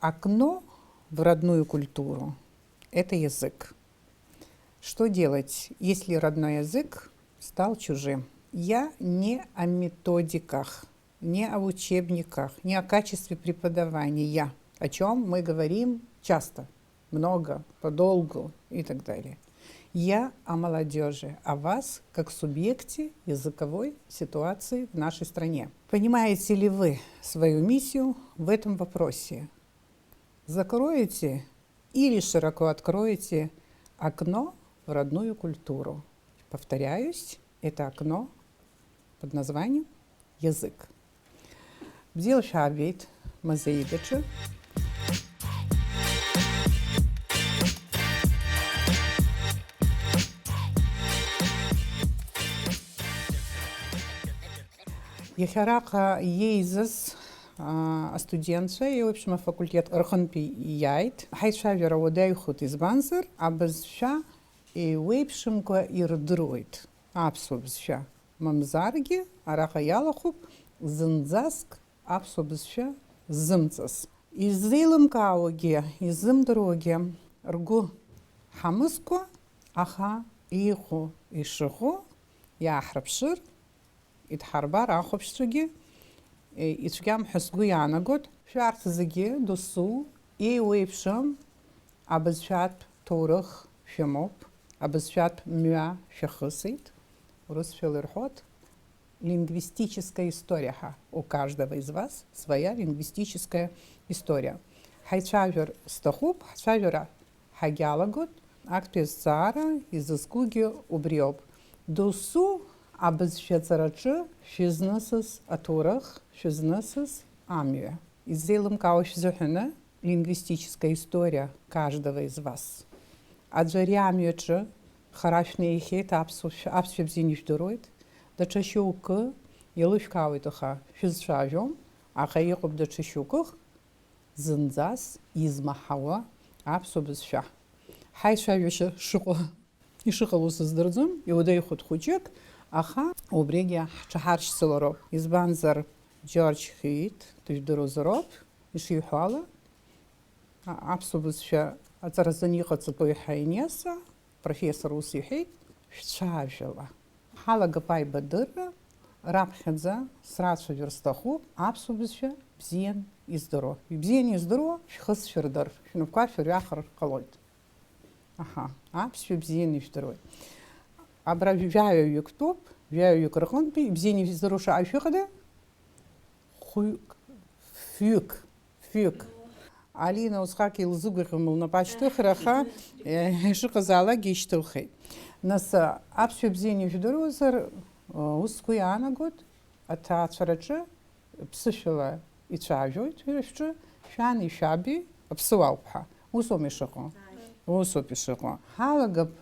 Окно в родную культуру – это язык. Что делать, если родной язык стал чужим? Я не о методиках, не о учебниках, не о качестве преподавания, о чем мы говорим часто, много, подолгу и так далее. Я о молодежи, о вас как субъекте языковой ситуации в нашей стране. Понимаете ли вы свою миссию в этом вопросе? Закроете или широко откроете окно в родную культуру? Повторяюсь, это окно под названием язык. Бдил Шабит Мазаидача. Яхарака ейзас студентша и, в общем, факультет Рханпи яйт. Хайшавера водайхут из банзер, а безша и вейпшимка и рдруит. Абсубзша мамзарги, араха ялахуб, зынзаск, абсубзша зымцас. Изылым кауге, изым дороге, ргу хамыско, аха иху ишиху, яхрапшир, итхарбар ахопшуги, итшгам хусгу янагот, шварцзаги досу, и уипшам, абазшат торах шамоп, абазшат мюа шахусит, русфилерхот. Лингвистическая история. У каждого из вас своя лингвистическая история. Хайчавер стахуб, хайчавера хагялагот, актуэсцара из искуги убриоб. Досу абазшецарачы шизнасыз атурах, шизнасыз амья. Изделым каушзухена лингвистическая история каждого из вас. Аджариамьючы харашные хейт абсвебзиниш дуроид. Да чащука елушкавитоха шизшажом, а хайекуб да чащуках зынзас измахава абсубызша. Хайшавиша шуко и шикалусы сдырдзым, и удайхут хучек, аха обрегия чахарш селороп. Избанзар Джордж Хит, тujдурозороп, и шихала, абсубызша ацаразанихаться по хайнеса, профессор Усихейт, шчавшила. Хала гапай бадыра, рабхедза, сразу верстаху, абсубызша, бзиен и здоро. И бзиен и здоро, шхыз шердар, шиновка шеряхар колойт. Ага, абсу бзиен и здоро. Абравяю юктоп, вяю юкархонпи, бзиен и здоро шафюхада, хук, фюк. Алина усхаки лзугахмул на почтухраха, шуказала гиштухей. Нас абсубзини федорозер ускуяна год, а та царача псышила и чажует, виршчу, шан и шаби псуалпха, усомишако, усопишако. Халагап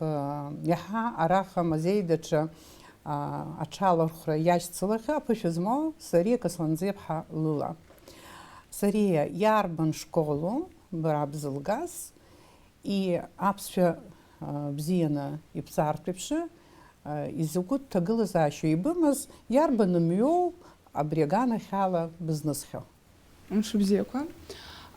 яха араха мазейдача ачалархра яшцелаха, пышизмо сария касланзепха лула. Сария ярбан школу, брабзылгас, и абсфе бзиена и псарпипши, изукут тагылызащу и бымыз ярбаным йоу абрегана хала бизнесхо. Шубзеква.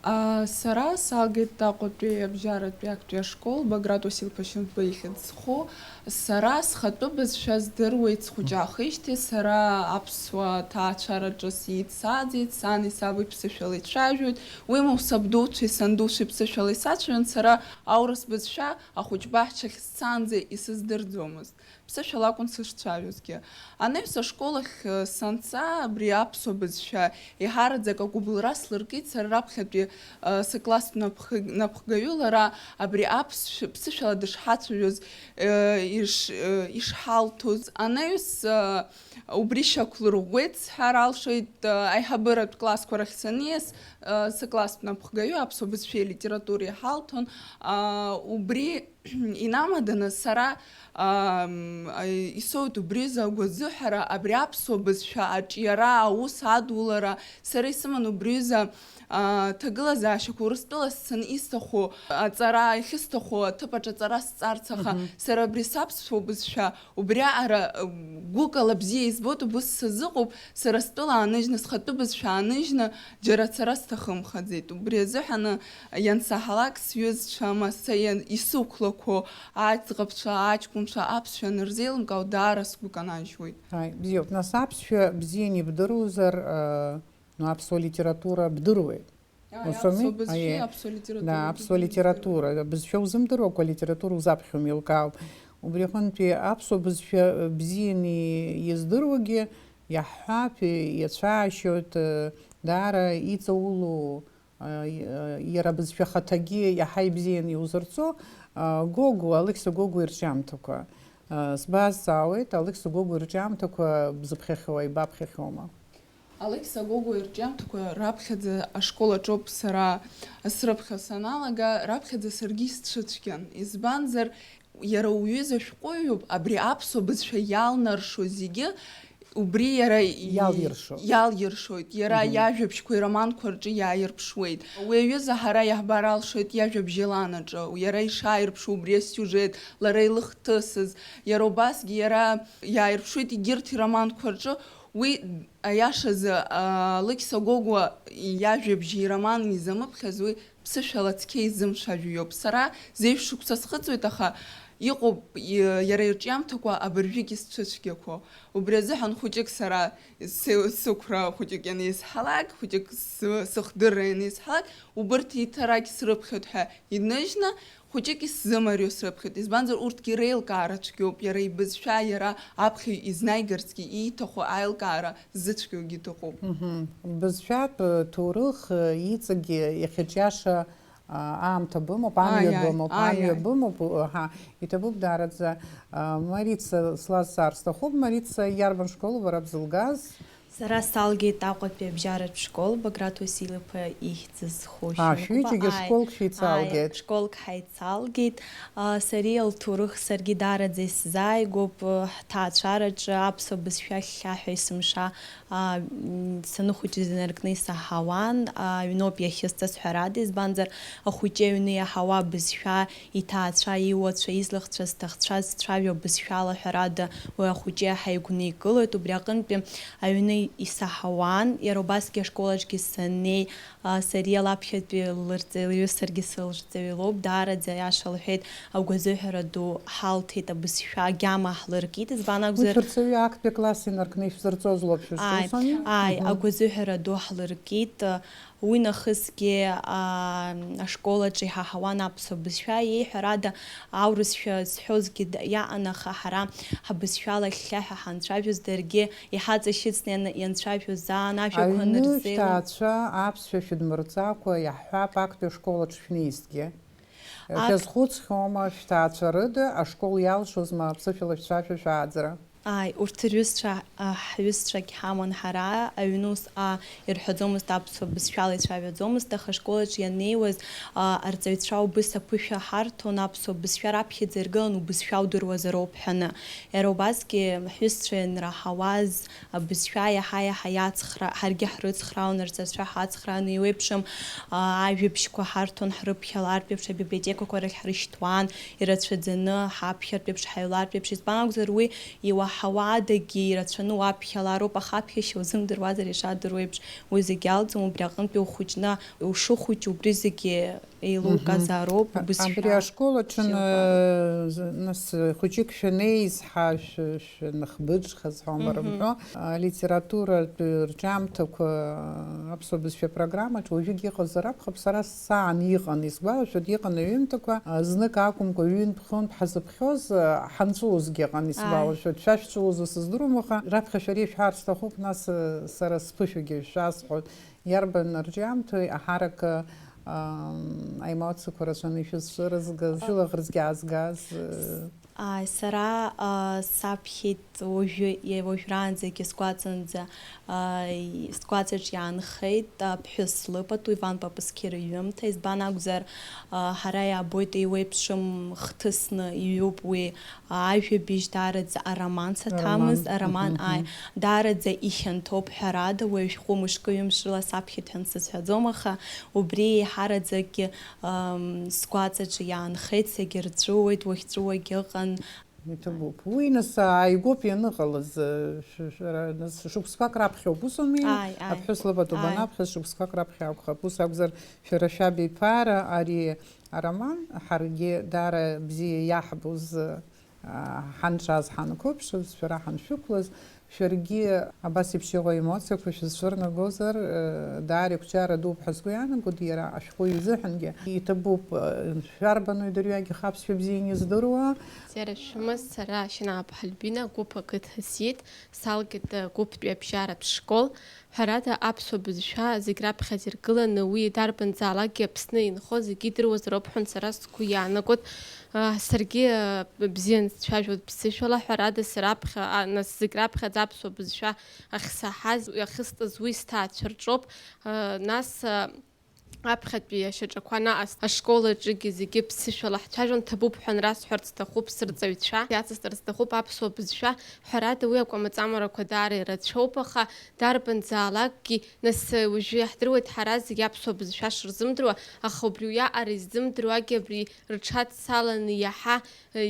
Сара салгет такотуе обжарат проектуя школ, Баграт Васил Пащин поехал схо. Сара схато без сейчас дырует схуджахиште, Сара апсва тачара джасит садит, сани сабы псишали чажут, уему сабдучи сандуши псишали сачун, Сара аурас без ша, а худжбахчах санзе и создердзомост. Псишала кон сышчавюзге. А не в школах санца бриапсо без ша, и харадзе как убыл раз лыркит, Сара рабхепри согласно напхгаюлара, абри апс псишала дышхатуюз ишхалтуз. Анеюс убриша клуругвец харалшит айхабырат класс корахсанес согласно напхгаю, апсо без фе литературе халтон, убри инамаданы сара исоуит убри закәызыҳәара абри аԥсуа бызшәа аҿиара, аус адулара, сара исыман убриза ҭагылазаашьақәа Урыстәыла сцаны исҭаху аҵара иахьысҭаху аҭыԥаҿ аҵара сҵарц, аха сара абри саԥсуа бызшәа убри аҟара гәыкала бзиа избоит, убыс сазыҟоуп, сара стәыла ааныжьны, схатәы бызшәа ааныжьны џьара ацара сҭахымхаӡеит. Убри азыҳәаны иансаҳалак сҩызцәа маса исықәлақәо аӡӷабцәа, аҷкәынцәа аԥсшәа анырзеилымкаау даара сгәы канажьуеит. Бзиоуп, нас аԥсшәа бзиа ибдыруазар, аԥсуа литература бдыруеит. Аԥсуа литература, бызшәа узымдыруакәа алитература узаԥхьом еилкаауп. Убри аҟынтәи аԥсуа бызшәа бзианы издыруагьы иаҳҳәап, иацәаашьоит, даара иҵаулоу иара бызшәа хаҭагьы иаҳа ибзианы иузырҵо Гогу, Алықьса Гогу ирҿиамҭақәа. Сбазҵаауеит, Алықьса Гогу ирҿиамҭақәа бзыԥхьахьоу, ибаԥхьахьоума? Алықьса Гогу ирҿиамҭақәа раԥхьаӡа ашколаҿоуп сара срыԥхьо саналага, раԥхьаӡа саргьы исцәыцәгьан. Избанзар, иара уҩыза шәҟәыҩҩуп, абри аԥсуа бызшәа иалнаршо зегьы убри иара иалиршоит, иара иажәабжьқәа ироманқәа рҿы иааирԥшуеит. Уи аҩыза ҳара иаҳбар алшоит иажәабжьаланаҿы, иара ишааирԥшу убри асиужет, лара илыхҭысыз, иара убасгьы иара иааирԥшуеит егьырҭ ироманқәа рҿы. Уи аиашазы Алықьса Гогу иажәабжьи ироман изамыԥхьаз уи ԥсышәала цқьа изымцәажәо иоуп. Сара зеиԥш шықәса схыҵуеит, аха иҟоуп иара ирҿиамҭақәа абыржәыгьы сцәыцәгьақәо. Убри азыҳәан хәыҷык сара сықәра хәыҷык ианизҳалак, хәыҷык сыхдырра ианизҳалак, убырҭ иҭарагь срыԥхьоит ҳәа иныжьны, хәыҷык исзымарио срыԥхьоит. Избанзар урҭгьы реилкаара цәгьоуп, иара ибызшәа, иара аԥхьаҩ изнаигарцгьы ииҭаху аилкаара зыцәгьоугьы дыҟоуп. Бызшәатә ҭоурых иҵегьы иахьаҿиаша аамҭа бымоуп, амҩа бымоуп, иҭабуп даараӡа. Марица слазҵаар сҭахуп, Марица иарбан школа бара бзылгаз? Сара салгеит Аҟәатәи абжьаратә школ, Баграт Уасил-иԥа ихьӡыз шәҩыџьегьы школк шәеицалгеит. Школк ҳаицалгеит. Сареи алҭоурых саргьы даараӡа исзааигәоуп, ҳҭаацәараҿы аԥсуа бызшәа хьхьаҳәа есымша саныхәыҷыз инаркны исаҳауан, аҩноуп иахьысҵаз ҳәарада, избанзар ахәыҷы аҩны иаҳауа бызшәа, иҭаацәа, иуацәа, излыхцәа, зҭахцәа зцәажәо бызшәала ҳәарада уи ахәыҷы иаҳа игәны игылоит. Убри аҟынтәи аҩны исаҳауан, иара убасгьы ашколаҿгьы саннеи, сареи алаԥхьатәи лырҵаҩы саргьы сылрҵаҩы лоуп, даараӡа аиаша лҳәеит, агәазыҳәара ду ҳалҭеит, абызшәа агьама ҳлыркит, избан акәзар шәырҵаҩы актәи акласс инаркны ишәзырҵоз лоуп шәышәсоуми? Агәазыҳәара ду ҳлыркит. Уи нахысгьы ашколаҿы иҳаҳауан аԥсуа бызшәа, еиҳәарада аурысшәа зҳәозгьы иаҟан, аха ҳара ҳабызшәала хьхьаҳәа ҳанцәажәоз, даргьы иҳаҵашьыцны ианцәажәоз заан ажәақәа нырзеилан. Аҩны шәҭаацәа аԥсшәа шәыдмырҵакәа иаҳҳәап актәи ашколаҿ шәнеизҭгьы. Шәазхәыцхьоума шәҭаацәа рыда ашкол иалшозма аԥсышәала шәцәажәо шәааӡара? Урҭ ҳҩызцәагь ҳаман ҳара, аҩны ус ирҳәаӡомызт, аԥсуа бызшәала ицәажәаӡомызт, аха ашколаҿ ианнеиуаз арҵаҩцәа убыс аԥышәа ҳарҭон, аԥсуа бызшәа раԥхьаӡа иргылан убызшәа удыруазароуп ҳәаны. Иара убасгьы ҳҩызцәа ианраҳауаз абызшәа иаҳа-иаҳа иацхра, ҳаргьы ҳрыцхраауан, арҵаҩцәа ҳацхраауан, еиуеиԥшым ажәабжьқәа ҳарҭон ҳрыԥхьалартә еиԥш, абиблиотекақәа рахь ҳрышьҭуан, ирацәаӡаны ҳаԥхьартә еиԥш, ҳаҩлартә еиԥш, избан акәзар уи иуаҳауадагьы ирацәаны уаԥхьалароуп, аха аԥхьашьа узымдыруазар ишадыру еиԥш уи зегьы алӡом. Убри аҟынтәи ухәыҷны ушыхәыҷу убри зегьы еилуказароуп. Абри ашколаҿы нас хәыҷык шәанеиз шәнахбыџхаз ҳәа рымҳәо, алитературатә рҿиамҭақәа аԥсуа бызшәа программаҿ уажәыгь иҟазар акәхап, сара саан иҟан, исгәалашәоит, иҟан аҩымҭақәа, знык акәымкәа ҩынтә хынтә ҳзыԥхьоз ҳанҵәуозгьы иҟан, исгәалашәоит. Шәа шәҵәуозу сыздырам, аха раԥхьа шәареи шәҳәар сҭахуп, нас сара сԥышәагьы шәасҳәоит. Иарбан рҿиамҭои аҳарак аемоциақәа рацәаны ишәызшәырызгаз, шәылаӷырӡгьы аазгаз? Сара саԥхьеит уажәраанӡагьы сгәаҵаҿ иаанхеит ԥҳәыс лыпату Иван Папасқьыр иҩымҭа, избан акәзар ҳара иаабоит еиуеиԥшым хҭысны иҩуп уи ажәабжь даараӡа ароман саҭамыз, ароман даараӡа ихьанҭоуп ҳәарада, уи шәҟәы мышкы-ҩымшла саԥхьеит ҳәа сацәаӡом, аха убри еиҳараӡакгьы сгәаҵаҿ иаанхеит, сагьырҵәыуеит, уахьҵәыуагьы ыҟан. Иҭабуп. Уи нас ааигәоуп ианыҟалаз шықәсқәак раԥхьоуп, усоми? Аԥҳәыс лыпату банаԥхьаз шықәсқәак раԥхьа акәхап. Ус акәзар шәара шәабиԥара ари ароман ҳаргьы даара бзиа иаҳбоз ҳанҿаз ҳанқәыԥшыз, шәара ҳаншәықәлаз, шәаргьы абас еиԥш иҟоу емоциақәа шәызшәырнагозар даара игәчара дуп ҳәа сгәы иаанагоит иара ашәҟәы изыҳәангьы. Иҭабуп шәарбану идырҩагьых аԥсшәа бзианы издыруа. Сара шәмыз сара Шьынап Ҳальбина гәыԥ ақыҭа сиит, салгеит гәыԥтәи абжьаратә школ. Ҳәарада аԥсуа бызшәа зегь раԥхьаӡа иргыланы уи дарбанзаалакгьы Аԥсны инхо зегьы идыруазароуп ҳәа сара сгәы иаанагоит. Саргьы бзианы сцәажәоит ԥсышәала, ҳәарада сараԥхьа нас зегь раԥхьаӡа аԥсуа бызшәа ахьсаҳаз, иахьысҵаз уи сҭаацәа рҿоуп. Нас аԥхьатәи ашьаҿақәа наҟ ашкол аҿгьы зегьы ԥсышәала ҳцәажәон, ҭабуп ҳәа расҳәарц сҭахуп сырҵаҩцәа, иацысҵарц сҭахуп аԥсуа бызшәа. Ҳәарада уи акәамаҵамарақәа даара ирацәоуп, аха дарбанзаалакгьы нас уажәы иаҳдыруеит ҳара зегьы аԥсуа бызшәа шырзымдыруа, аха убри уиаҟара изымдыруагьы абри рҽадцаланы иаҳа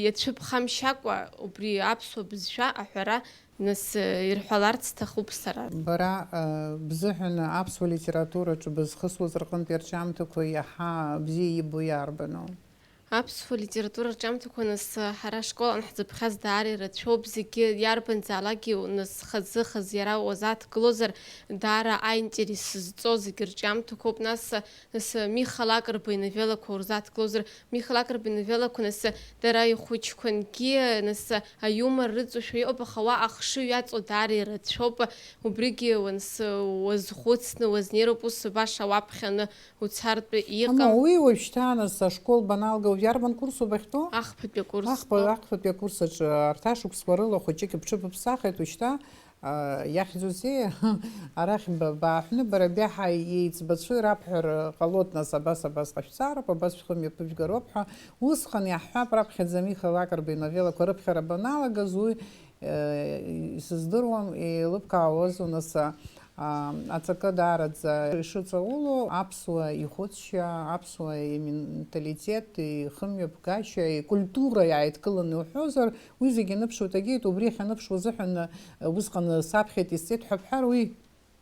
иацәыԥхамшьакәа убри аԥсуа бызшәа аҳәара нас ирҳәаларц сҭахуп сара. Бара бзыҳәан аԥсуа литератураҿы бызхысуаз рҟынтә ирҿиамҭақәа иаҳа бзиа ибо иарбану? Аԥсуа литература рҿиамҭақәа нас ҳара школан ҳзыԥхьаз даара ирацәоуп, зегьы иарбанзаалакгьы нас хазы-хаз иара уазааҭгылозар даара аинтерес зҵо зегьы рҿиамҭақәоуп. Нас Миха Лакрба иновелақәа урзааҭгылозар, Миха Лакрба иновелақәа нас дара ихәыҷқәангьы нас аиумор рыҵоушәа иҟоуп, аха уа ахшыҩ иаҵоу даара ирацәоуп. Убригьы нас уазхәыцны уазнеироуп, ус баша уаԥхьаны уцартә иҟам. Уи уажәшьҭа нас ашкол баналга иарбан курс убахьтәу? Ахԥатәи акурс. Ахԥатәи акурс аҿы арҭ ашықәсқәа рыла хәыҷык иԥҽыԥыԥсахит уажәшьҭа иахьӡузеи арахь бааҳәны бара биаҳа еиҵбацәы ираԥҳәар ҟалоит, нас абас ҟашәҵароуп, абас шәхы мҩаԥыжәгароуп ҳәа усҟан иаҳҳәап раԥхьаӡа Миха Лакрба иновелақәа рыԥхьара баналагаз уи исыздыруам еилыбкаауазу нас аҵакы даараӡа ишыҵауло аԥсуа ихәыцшьа, аԥсуа именталитет, ихымҩаԥгашьа, икультура иааидкыланы иуҳәозар, уи зегьы аныԥшуеит, агьеит убри ахьаныԥшуа азыҳәан усҟан саԥхьеит исцеит ҳәа бҳәар уи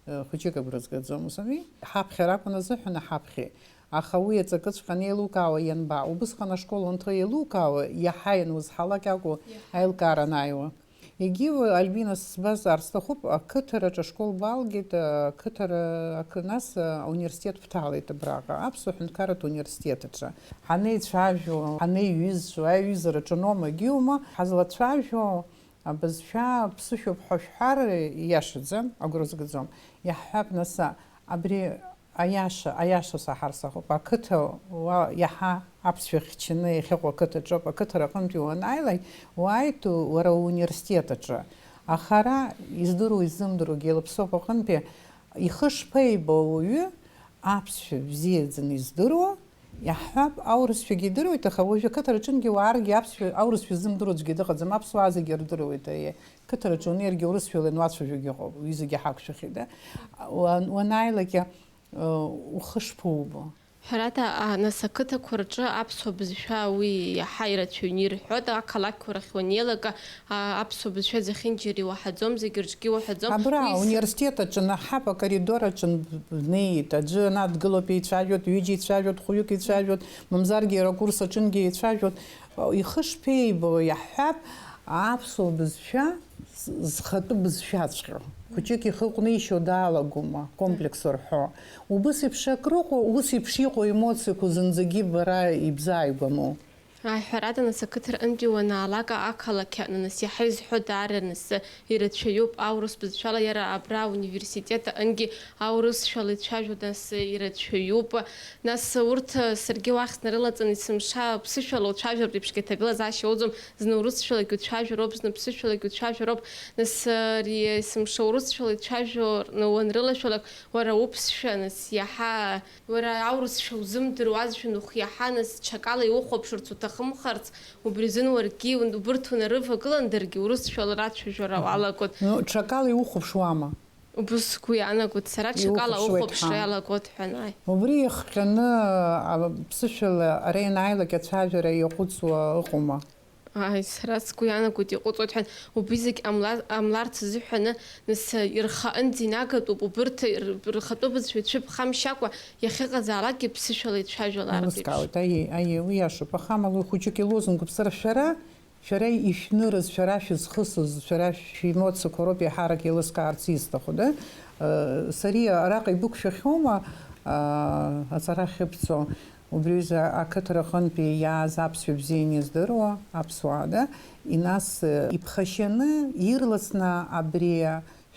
хәыҷык агәра згаӡом, усами? Ҳаԥхьара акәын азыҳәан ҳаԥхьи. Аха уи аҵакыҵәҟьан еилукаауа ианба, убысҟан ашкол анҭы еилукаауа иаҳа ианузҳалак акәу аилкаара анааиуа. Егьи Альбина сбазар сҭахуп ақыҭараҿ ашкол балгеит, нас ауниверситет бҭалеит абраҟа, аԥсуа ҳәынҭқарратә университет аҿы. Ҳанеицәажәо, ҳанеиҩызцәо, аиҩызараҿы номагь иоума, ҳазлацәажәо абызшәа ԥсышәоуп ҳәа шәҳәар ииашаӡам, агәра згаӡом. Иаҳҳәап нас абри аиаша саҳар сҭахуп, ақыҭа иаҳа аԥсшәа хьчаны иахьыҟоу ақыҭаҿоуп, ақыҭара аҟынтәи уанааилак уааит уара ауниверситет аҿы. Аха ара издыруа изымдыруагьы еилыԥсоуп аҟынтәи ихы шԥеибо ауаҩы аԥсшәа бзиаӡаны издыруа, иаҳҳәап аурысшәагьы идыруеит, аха уажәы ақыҭараҿынгьы уааргьы аурысшәа зымдыруа аӡәгьы дыҟаӡам, аԥсуаа зегьы рдыруеит. Қыҭараҿы унеиргьы урысшәала инуацәажәогьы ыҟоуп, уи зегьы ҳақәшәахьеит. Уанааилак ухы шԥоубо? Ҳәарада нас ақыҭақәа рҿы аԥсуа бызшәа уи иаҳа ирацәаҩны ирҳәоит, ақалақьқәа рахь уанеилак аԥсуа бызшәа зехьынџьара иуаҳаӡом, зегьы рҿгьы иуаҳаӡом. Абра ауниверситет аҿы наҳап акоридор аҿы бнеит, аӡәы надгылоуп еицәажәоит, ҩыџьа еицәажәоит, хәҩык еицәажәоит, мамзаргьы акурс аҿынгьы еицәажәоит. Ихы шԥеибо, иаҳҳәап аԥсуа бызшәа зхатәы бызшәаҵәҟьа. Хәыҷык ихы ҟәнишьо даалагома, комплекс рҳәо. Убыс еиԥш акрыҟоу, ус еиԥш иҟоу емоциақәа зынӡагьы бара ибзааигәаму. Ҳәарада нас ақыҭа аҟынтәи уанаалак ақалақь аҟны нас иаҳа изҳәо даара нас ирацәаҩуп аурыс бызшәала иара абра ауниверситет аҟынгьы аурысшәала ицәажәо нас ирацәаҩуп. Нас урҭ саргьы уахь снарылаҵаны есымша ԥсышәала уцәажәароуп реиԥшгьы аҭагылазаашьа уоуӡом, зны урысшәалагьы уцәажәароуп, зны ԥсышәалагьы уцәажәароуп. Нас ари есымша урысшәала ицәажәо уанрылашәалак уара уԥсшәа нас иаҳа уара аурысшәа узымдыруазшәа иаҳа нас ҽакала иухәаԥшырц уҭахымхарц, убри азын уаргьы убырҭ унарывагыландаргьы урысшәала рацәажәара уалагот. Ну, ҽакала иухәаԥшуама? Убыс сгәы иаанагоит, сара ҽакала аухәаԥшра иалагот ҳәа. Убри ихҟьаны ԥсышәала ара ианааилак ацәажәара иаҟәыҵуа ыҟоума? Сара сгәы иаанагоит иҟәыҵуеит ҳәа, убри зегь ҟамларц азыҳәаны нас ирхаҟынӡа инагатәуп, убырҭ рхатәы бызшәа ԥхамшьакәа иахьыҟазаалакгьы ԥсышәала ицәажәаларатә еиԥш. Аи, уиашоуп, аха амала хәыҷык илозунгуп, сара шәара ишәнырыз, шәара шәызхысыз, шәара шәемоциақәа роуп иаҳарак еилыскаарц изҭаху, да? Сари араҟа ибықәшәахьоума аҵара ахьыбҵо? Убри аҩыза ақыҭа аҟынтәи иааз аԥсшәа бзианы издыруа аԥсуаа, да? Нас иԥхашьаны ирласны абри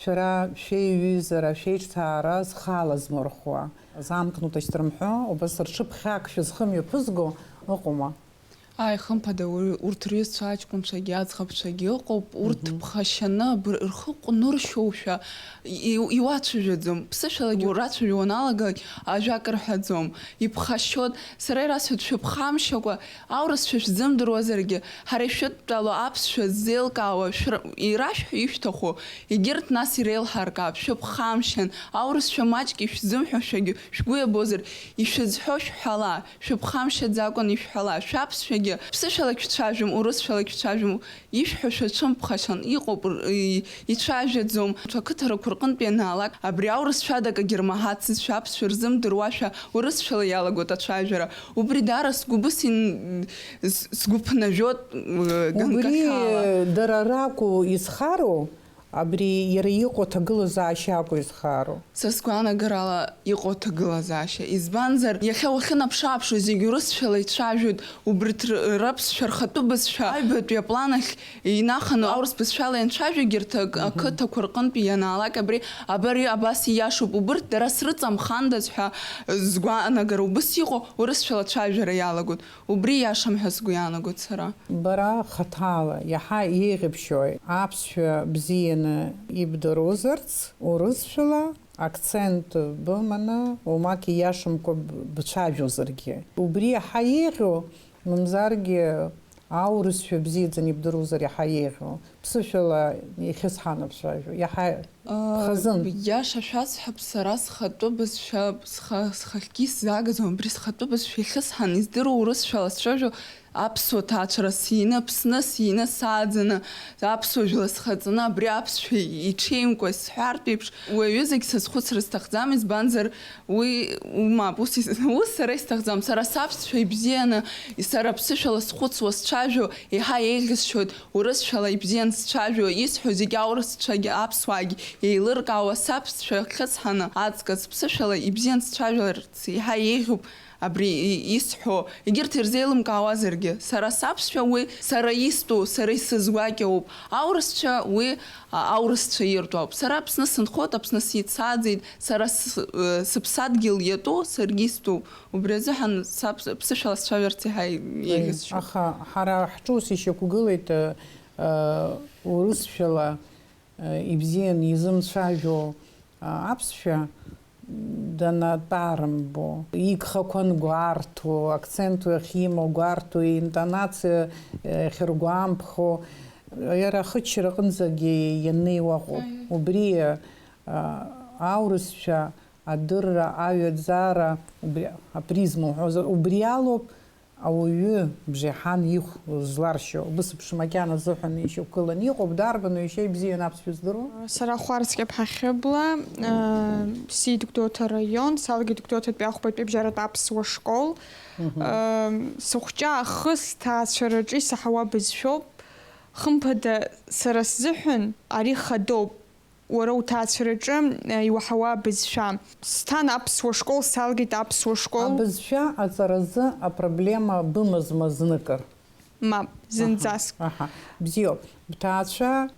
шәара шәеиҩызара, шәеиҿцаара зхалазмырхәуа, замкнута шьҭрымҳәо, убас рҽыԥхьак шәызхымҩаԥызго ыҟоума? Хымԥада урҭ рҩызцәа аҷкәынцәагьы аӡӷабцәагьы ыҟоуп, урҭ ԥхашьаны рхы ҟәныршьоушәа иуацәажәаӡом. Ԥсышәалагьы урацәажәо уаналагалак ажәак рҳәаӡом. Иԥхашьот, сара ирасҳәоит шәыԥхамшьакәа, аурысшәа шәзымдыруазаргьы, ҳара ишәыдтәало аԥсшәа ззеилкаауа ирашәҳәо ишәҭаху, егьырҭ нас иреилҳаркаап, шәыԥхамшьан, аурысшәа маҷк ишәзымҳәошәагьы шәгәы иабозар, ишәызҳәо шәҳәала, шәыԥхамшьаӡакәан ишәҳәала, шәаԥсшәагьы ԥсышәалагь шәцәажәом, урысшәалагь шәцәажәом, ишәҳәошәа ҽымԥхашьан иҟоуп, ицәажәаӡом. Ақыҭарақәа рҟынтә ианаалак, абри аурысшәадак агьырмаҳацызшәа, аԥсшәа рзымдыруашәа, урысшәала иалагоит ацәажәара. Убри даара сгәы ԥнажәот ганкахьала. Убри дара ракәу изхароу? Абри иара иҟоу аҭагылазаашьа акәу изхароу? Са сгәаанагарала иҟоу аҭагылазаашьа. Избанзар, иахьа уахьынаԥшы-ааԥшуа зегьы урысшәала ицәажәоит, убрҭ раԥсшәа, рхатәы бызшәа аҩбатәи аплан ахь инаханы аурыс бызшәала ианцәажәогьы ақыҭақәа рҟынтәи ианаалак, абри абас ииашоуп, убырҭ дара срыҵамхандаз ҳәа сгәаанагара, убыс иҟоу урысшәала ацәажәара иалагоит. Убри иашам ҳәа сгәы иаанагоит сара. Бара хаҭала иаҳа еиӷьыбшьои аԥсшәа бзианы ибдырузарц, урысшәала акцент быманы умак ииашамкәа бцәажәозаргьы. Убри иаҳа еиӷьу, мамзаргьы аурысшәа бзиаӡаны ибдырузар иаҳа еиӷьу, ԥсышәала ихьысҳаны бцәажәо, иаҳа хазын. Иаша шәасҳәап, сара схатәы бызшәа схахьгьы исзаагазом, абри схатәы бызшәа ихьысҳан издыруа урысшәала сцәажәо, аԥсуа ҭаацәара сины, Аԥсны сины сааӡаны, аԥсуа жәла схаҵаны, абри аԥсшәа иҽеимкәа сҳәартә еиԥш, уи аҩызагь сазхәыцра сҭахӡам, избанзар мап, ус сара исҭахӡам, сара саԥсшәа ибзианы, сара ԥсышәала схәыцуа сцәажәо, еиҳа еиӷьысшьоит, урысшәала ибзианы сцәажәо, исҳәо зегьы аурысцәагьы аԥсуаагьы еилыркаауа, саԥсшәа хьысҳаны аҵкыс ԥсышәала ибзианы сцәажәарц еиҳа еиӷьуп. Абри исҳәо, егьырҭ ирзеилымкаауазаргьы, сара саԥсшәа уи сара истәу, сара исызгәакьоуп, аурысцәа уи аурысцәа иртәу ауп. Сара Аԥсны сынхоит, Аԥсны сицааӡеит, сара сыԥсадгьыл иатәу, саргьы истәу. Убри азыҳәан ԥсышәала сцәажәарц еиҳа еиӷьысшьоит. Аха ҳара ҳҿы ус ишьақәгылеит урысшәала ибзианы изымцәажәо аԥсшәа данатәарымбо, игхақәа нгәарҭо, акценту иахьимоу гәарҭо, интонациа иахьыргәамԥхо, иара ахыччара аҟынӡагьы ианнеиуа ыҟоуп. Убри аурысшәа адырра, аҩаӡара, апризма уҳәозар, убри алоуп ауаҩы бжеиҳан ихә зларшьо. Бысыԥш макьана азыҳәан ишьақәгыланы иҟоуп, дарбану ишьа ибзианы аԥсшәа здыруа? Сара Хәарцкьаԥҳа Хьыбла, сиит Гәдоуҭа район, салгеит Гәдоуҭатәи ахәбатәи абжьаратә аԥсуа школ. Сыхәҷы аахыс ҭаацәараҿы исаҳауа бызшәоуп. Хымԥада сара сзыҳәан ари хадоуп. Уара уҭаацәараҿы иуаҳауа абызшәа. Сҭан аԥсуа школ, салгеит аԥсуа школ. Абызшәа аҵаразы апроблема бымазма зныкыр. Мап, зынӡаск. Аҳа, бзиоуп. Бҭаацәа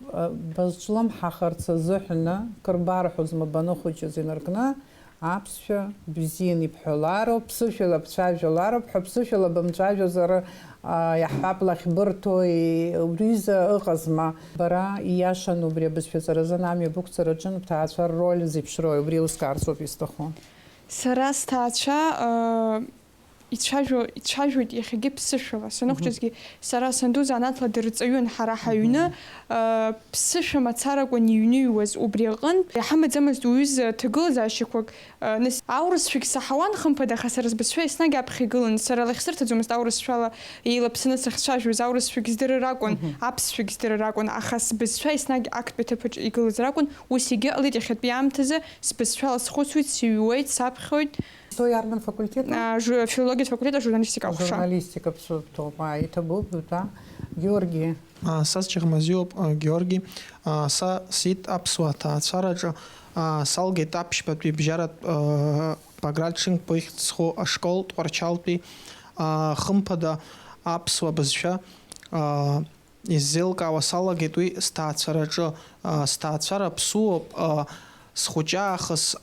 базҿлымҳахарц азыҳәаны кырбарҳәозма баныхәыҷыз инаркны аԥсшәа бзианы ибҳәалароуп, ԥсышәала бцәажәалароуп, ҳәа-ԥсышәала бымцәажәозар иаҳҳәап лахьбырҭои убриза ыҟазма. Бара ииашан убри абызшәаҵаразы амҩа бықәҵараҿын бҭаацәа рроль зеиԥшроуи, убри еилыскаарц ауп исҭаху. Сара сҭаацәа ицәажәоит иахьагьы ԥсышәала. Саныхәҷызгьы сара санду занааҭла дырҵаҩын ҳара ҳаҩны ԥсышәа мацаракәын иҩныҩуаз убри аҟынтә иҳамаӡамызт уҩыза ҭагылазаашьақәак. Аурысшәагь саҳауан хымԥада, аха сара сбызшәа еснагь аԥхьа игылан. Сара лахьсырҭаӡомызт аурысшәала еилаԥсаны сахьцәажәоз, аурысшәагь здырыр акәын, аԥсшәагь здырыр акәын, аха сбызшәа еснагь актәи аҭыԥаҿ игылазар акәын. Ус егьыҟалеит иахьатәи аамҭазы, сбызшәала схәыцуеит, сиҩуеит, саԥхьоит. Что ярман факультет? Филология факультета, журналистика. Журналистика, это был, да. Георгий. Сас Чехмазиоп, Георгий. Са сит апсуата цараджа. Салгет апшпатви бжарат паградшинг поихцхо школ творчалпи. Хымпада апсуа базша. Изелка васалагет уи стацараджа. Стацара псуоп схучахас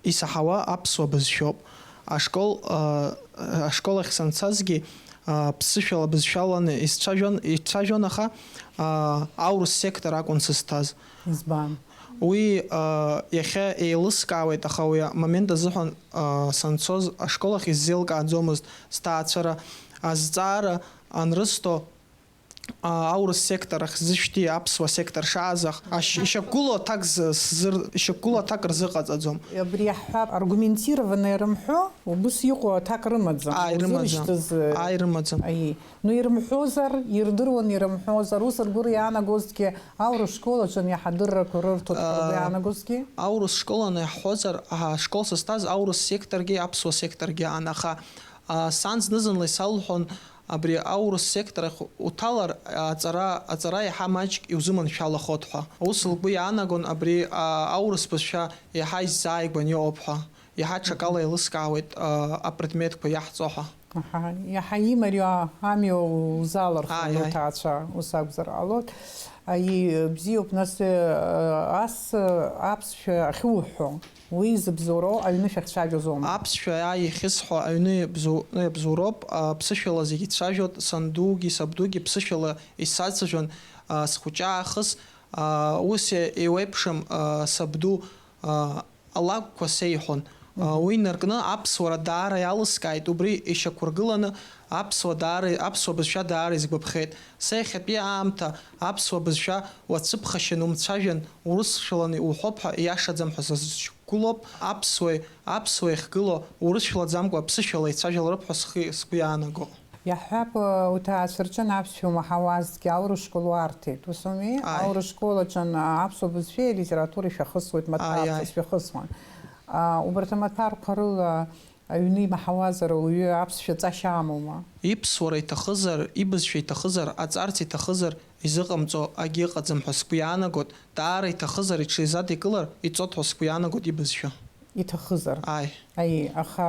исаҳауа аԥсуа бызшәоуп. Ашколахь санцазгьы ԥсышәала бызшәаланы ицәажәон, аха аурыс сектор акәын сызҭаз. Избан. Уи иахьа еилыскаауеит, аха уи амомент азыҳәан санцоз ашколахь исзеилкааӡомызт сҭаацәара азҵаара анрысҭо аурыс сектор ахьзышәҭи аԥсуа сектор шаазах ишьақәгылоу аҭак рзыҟаҵаӡом. Абри иаҳҳәап, аргументированно ирымҳәо, убыс иҟоу аҭак рымаӡам. Рымаӡам. Ну ирымҳәозар, ирдыруан ирымҳәозар, ус ргәыр иаанагозҭгьы аурыс школаҿы иаҳадыррақәа рырҭоит иаанагозҭгьы? Аурыс школаны иаҳҳәозар, ашкол сызҭаз аурыс секторгьы аԥсуа секторгьы аан, аха сан зны-зынла исалҳәон абри аурыс сектор уҭалар аҵара иаҳа маҷк иузыманшәалахот ҳәа. Ус лгәы иаанагон абри аурыс бызшәа иаҳа исзааигәан иоуп ҳәа. Иаҳа ҽакала еилыскаауеит апредметқәа иаҳҵо ҳәа. Иаҳа имариоу амҩа узалырхуан уҭаацәа, ус акәзар ҟалоит. Бзиоуп, нас ас аԥсшәа ахьуҳәо уи зыбзоуроу аҩны шәахьцәажәозоума? Аԥсшәа ихьысҳәо аҩны иабзоуроуп, ԥсышәала зегьы ицәажәоит, сандугьы сабдугьы ԥсышәала исацәажәон схәыҷаахыс. Ус еиуеиԥшым сабду алакәқәа сеиҳәон. Уи наркны аԥсуара даара иалыскааит, убри ишьақәыргыланы аԥсуа бызшәа даара изгәаԥхеит. Са иахьатәи аамҭа аԥсуа бызшәа уацыԥхашьан умцәажәан, урысшәаланы иуҳәоуп ҳәа иашаӡам ҳәа сазгәылоуп. Аԥсуа иахьгыло урысшәалаӡамкәа ԥсышәала ицәажәалароуп ҳәа сгәы иаанаго. Иаҳҳәап, уҭаацәа рҿын аԥсшәа умаҳауазҭгьы аурыс школ уарҭеит. Ус ауми? Аурыс школаҿын аԥсуа бызшәеи алитературеи шәахысуеит, маҭәарқәа шәахысуан. Убарҭ амаҭәарқәа рыла аҩны имаҳауазар ауаҩы аԥсшәа ҵашьа амоума? Иԥсуара иҭахызар, ибызшәа иҭахызар, аҵарц иҭахызар, изыҟамҵо агьы ыҟаӡам ҳәа сгәы иаанагот. Даара иҭахызар, иҽизадикылар, иҵот ҳәа сгәы иаанагот ибызшәа. Иҭахызар. Аи, аха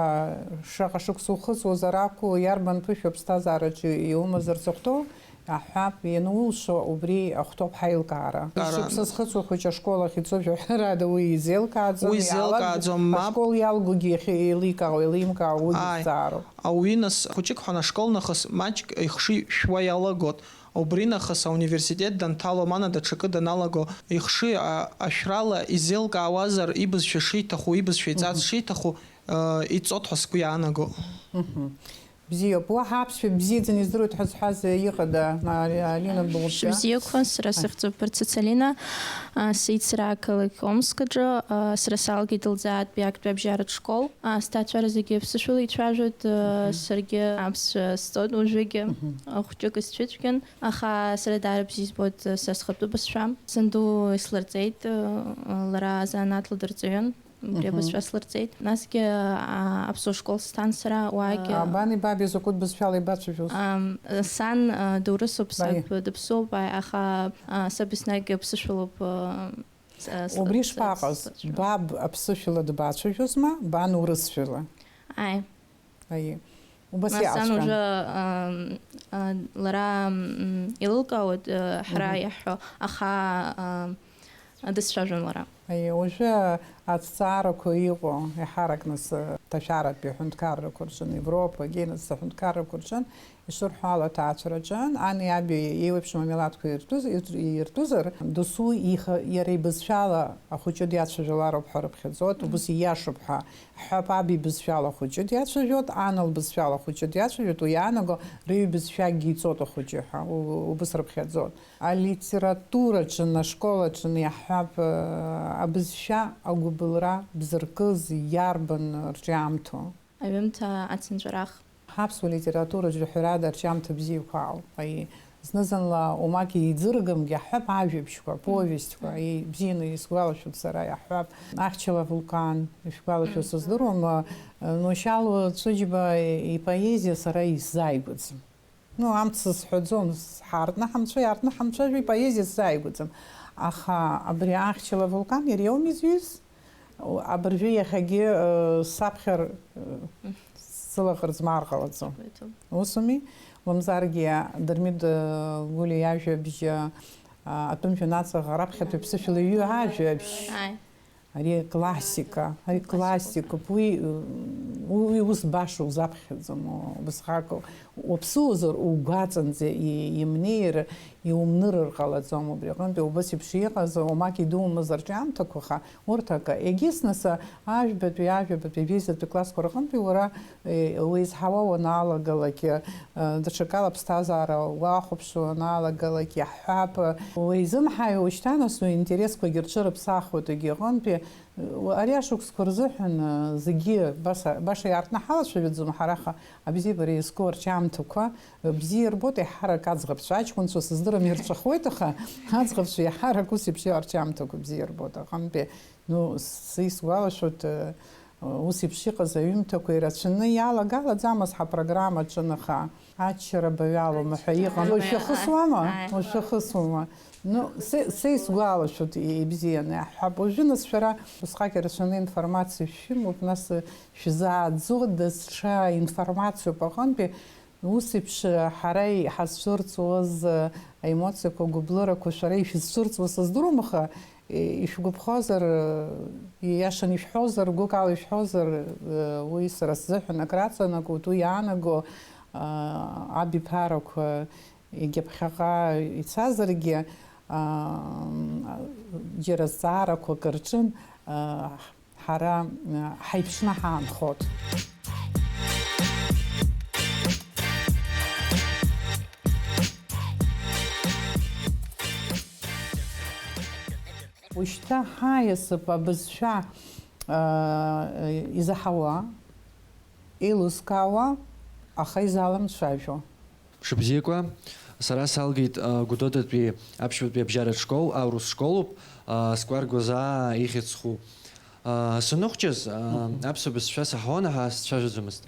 шаҟа шықәса ухысуазар акәу, иарбан ԥышәа аԥсҭазаараҿы иумазар зыхәҭоу, иаҳҳәап, ианулшо убри ахәҭоуп ҳаилкаара. Шықәса зхыҵуа хәыҷы ашколахь ицоит жәаҳәарада уи изеилкааӡом, ашкол иалгогьы еилимкаау уи зҵаароуп. Ауаҩы нас хәыҷык ҳәа ашкол нахыс маҷк ихшыҩ шәуа иалагот. Убри нахыс ауниверситет данҭало, мана даҽакы даналаго, ихшыҩ ашәрала изеилкаауазар, ибызшәа шиҭаху, ибызшәа иҵарц шиҭаху, иҵот ҳәа сгәы иаанаго. Бзиоуп, уаҳа аԥсшәа бзиаӡаны издыруеит ҳәа зҳәаз иҟада, Алина Булшьа? Бзиақәа, сара сыхьӡуп Барцыц Алина, сиит сара ақалақь Омскаҿы, сара салгеит лӡаатәи актәи абжьаратә школ. Сҭаацәара зегьы ԥсышәала ицәажәоит, саргьы аԥсшәа сҵоит уажәыгьы, хәҷык исцәыцәгьан, аха сара даара бзиа избоит са схатәы бызшәа. Санду ислырҵеит, лара занааҭла дырҵаҩын. Абызшәа слырҵеит. Насгьы аԥсуа школ сҭан сара, уаагьы. Бани баби закәытә бызшәала ибацәажәоз? Сан доурысуп, саб дыԥсуп, аха саб еснагь ԥсышәалоуп. Убри шԥаҟаз? Баб аԥсышәала дбацәажәозма, бан урысшәала? Аи. وبس مثلا يعرف уже لرا يلقاود حرا يحو أخا دستشاجون لرا أي وجا أتصارك كويغو يحرك ناس تشارك بحنت كار كورشن أوروبا جينس حنت كار كورشن يشرح على تعترجان أنا أبي يوبش مملات يرتوزر دسو يري بزشالة أخوش ديات شجلارو بحرب خزوت وبس يشربها حب أبي بزشالة أخوش ديات شجوت أنا بزشالة أخوش ديات شجوت ويانا جو ري بزشال جيتوت أخوشها وبسرب خزوت الليتراتورة جنا شكولة جنا يحب أبزشا أو قبلرا بزركز ياربن رجامتو أبيمتا أتسنجراخ حبس وليتراتورة جحرادة رجامتو بزيو كاو أي знизила умаки йдзиргам я хаб авібшка повістка і бзіну і сказала, що це я хаб ахчила вулкан і сказала, що це здорово, но шало судьба і поезія сарай зайгуцем. Ну амц сходзон хардна хамча і поезія зайгуцем. Аха абри ахчила вулкан і реомізюс абрві я хагі сапхер силахар змаргалацо. Усумі ومزارجيا درميد قولي ياجو بيج أتم في ناس غرب خطو بسفل يو هاجو بيج هاي كلاسيكا بوي ويوس باشو زابخزم بس خاكو وبسوزر وقاتن زي يمنير يومنر غلطزم وبريقن وبس بشيقة زو وماكي دوم مزرجام تكوخا ورتاكا يجيسنسا عجبت بيفيزت بكلاس كورغن بيورا ويز هوا ونالغلك دشكالا بستازارا واخبشو نالغلك يحاب ويزم حي وشتانسو انترес كوغيرчер بساخو تجيغن بي وأرياشوك سكورزحن زجي باش يعرفنا حالة شو بيتزم حركة أبزي بري سكور شام تكوا بزي ربوتي حركة زغب شاش كون سو سزدر ميرتش خويتها هزغب شو حركة وسي بشي أرشام تكوا بزي ربوتها قام بي نو سيس والا شوت وسي بشي قزايم تكوا يرتشن يالا قالت زامس ح برنامج شنخا عشرة بيالو محيقا وش خصومة Ну, се изглава, защото и бзиене. Хабожи нас вчера пускаки решили информацию фильмов, у нас шизаадзо десша информацию по ханпе, усипш харей хасурцоз эмоции когублора кошарей физурцоз создромаха, и шугубхазар, и яша не вхазар, гукал и вхазар, уис раззех на краца на куту янаго, аби парок и гепхага и цазарге. جرزارة كوكرشن حرا حيبشنا حان خود وشتا حايس ببزشا إذا حوا إلوسكاوا أخي زالم شايفو شبزيكوا Сара салгит гудодат би абшут би бжарат школ аурус школуп сквар гоза ихицху сунохчес абсобис шаса хона хас чажузумст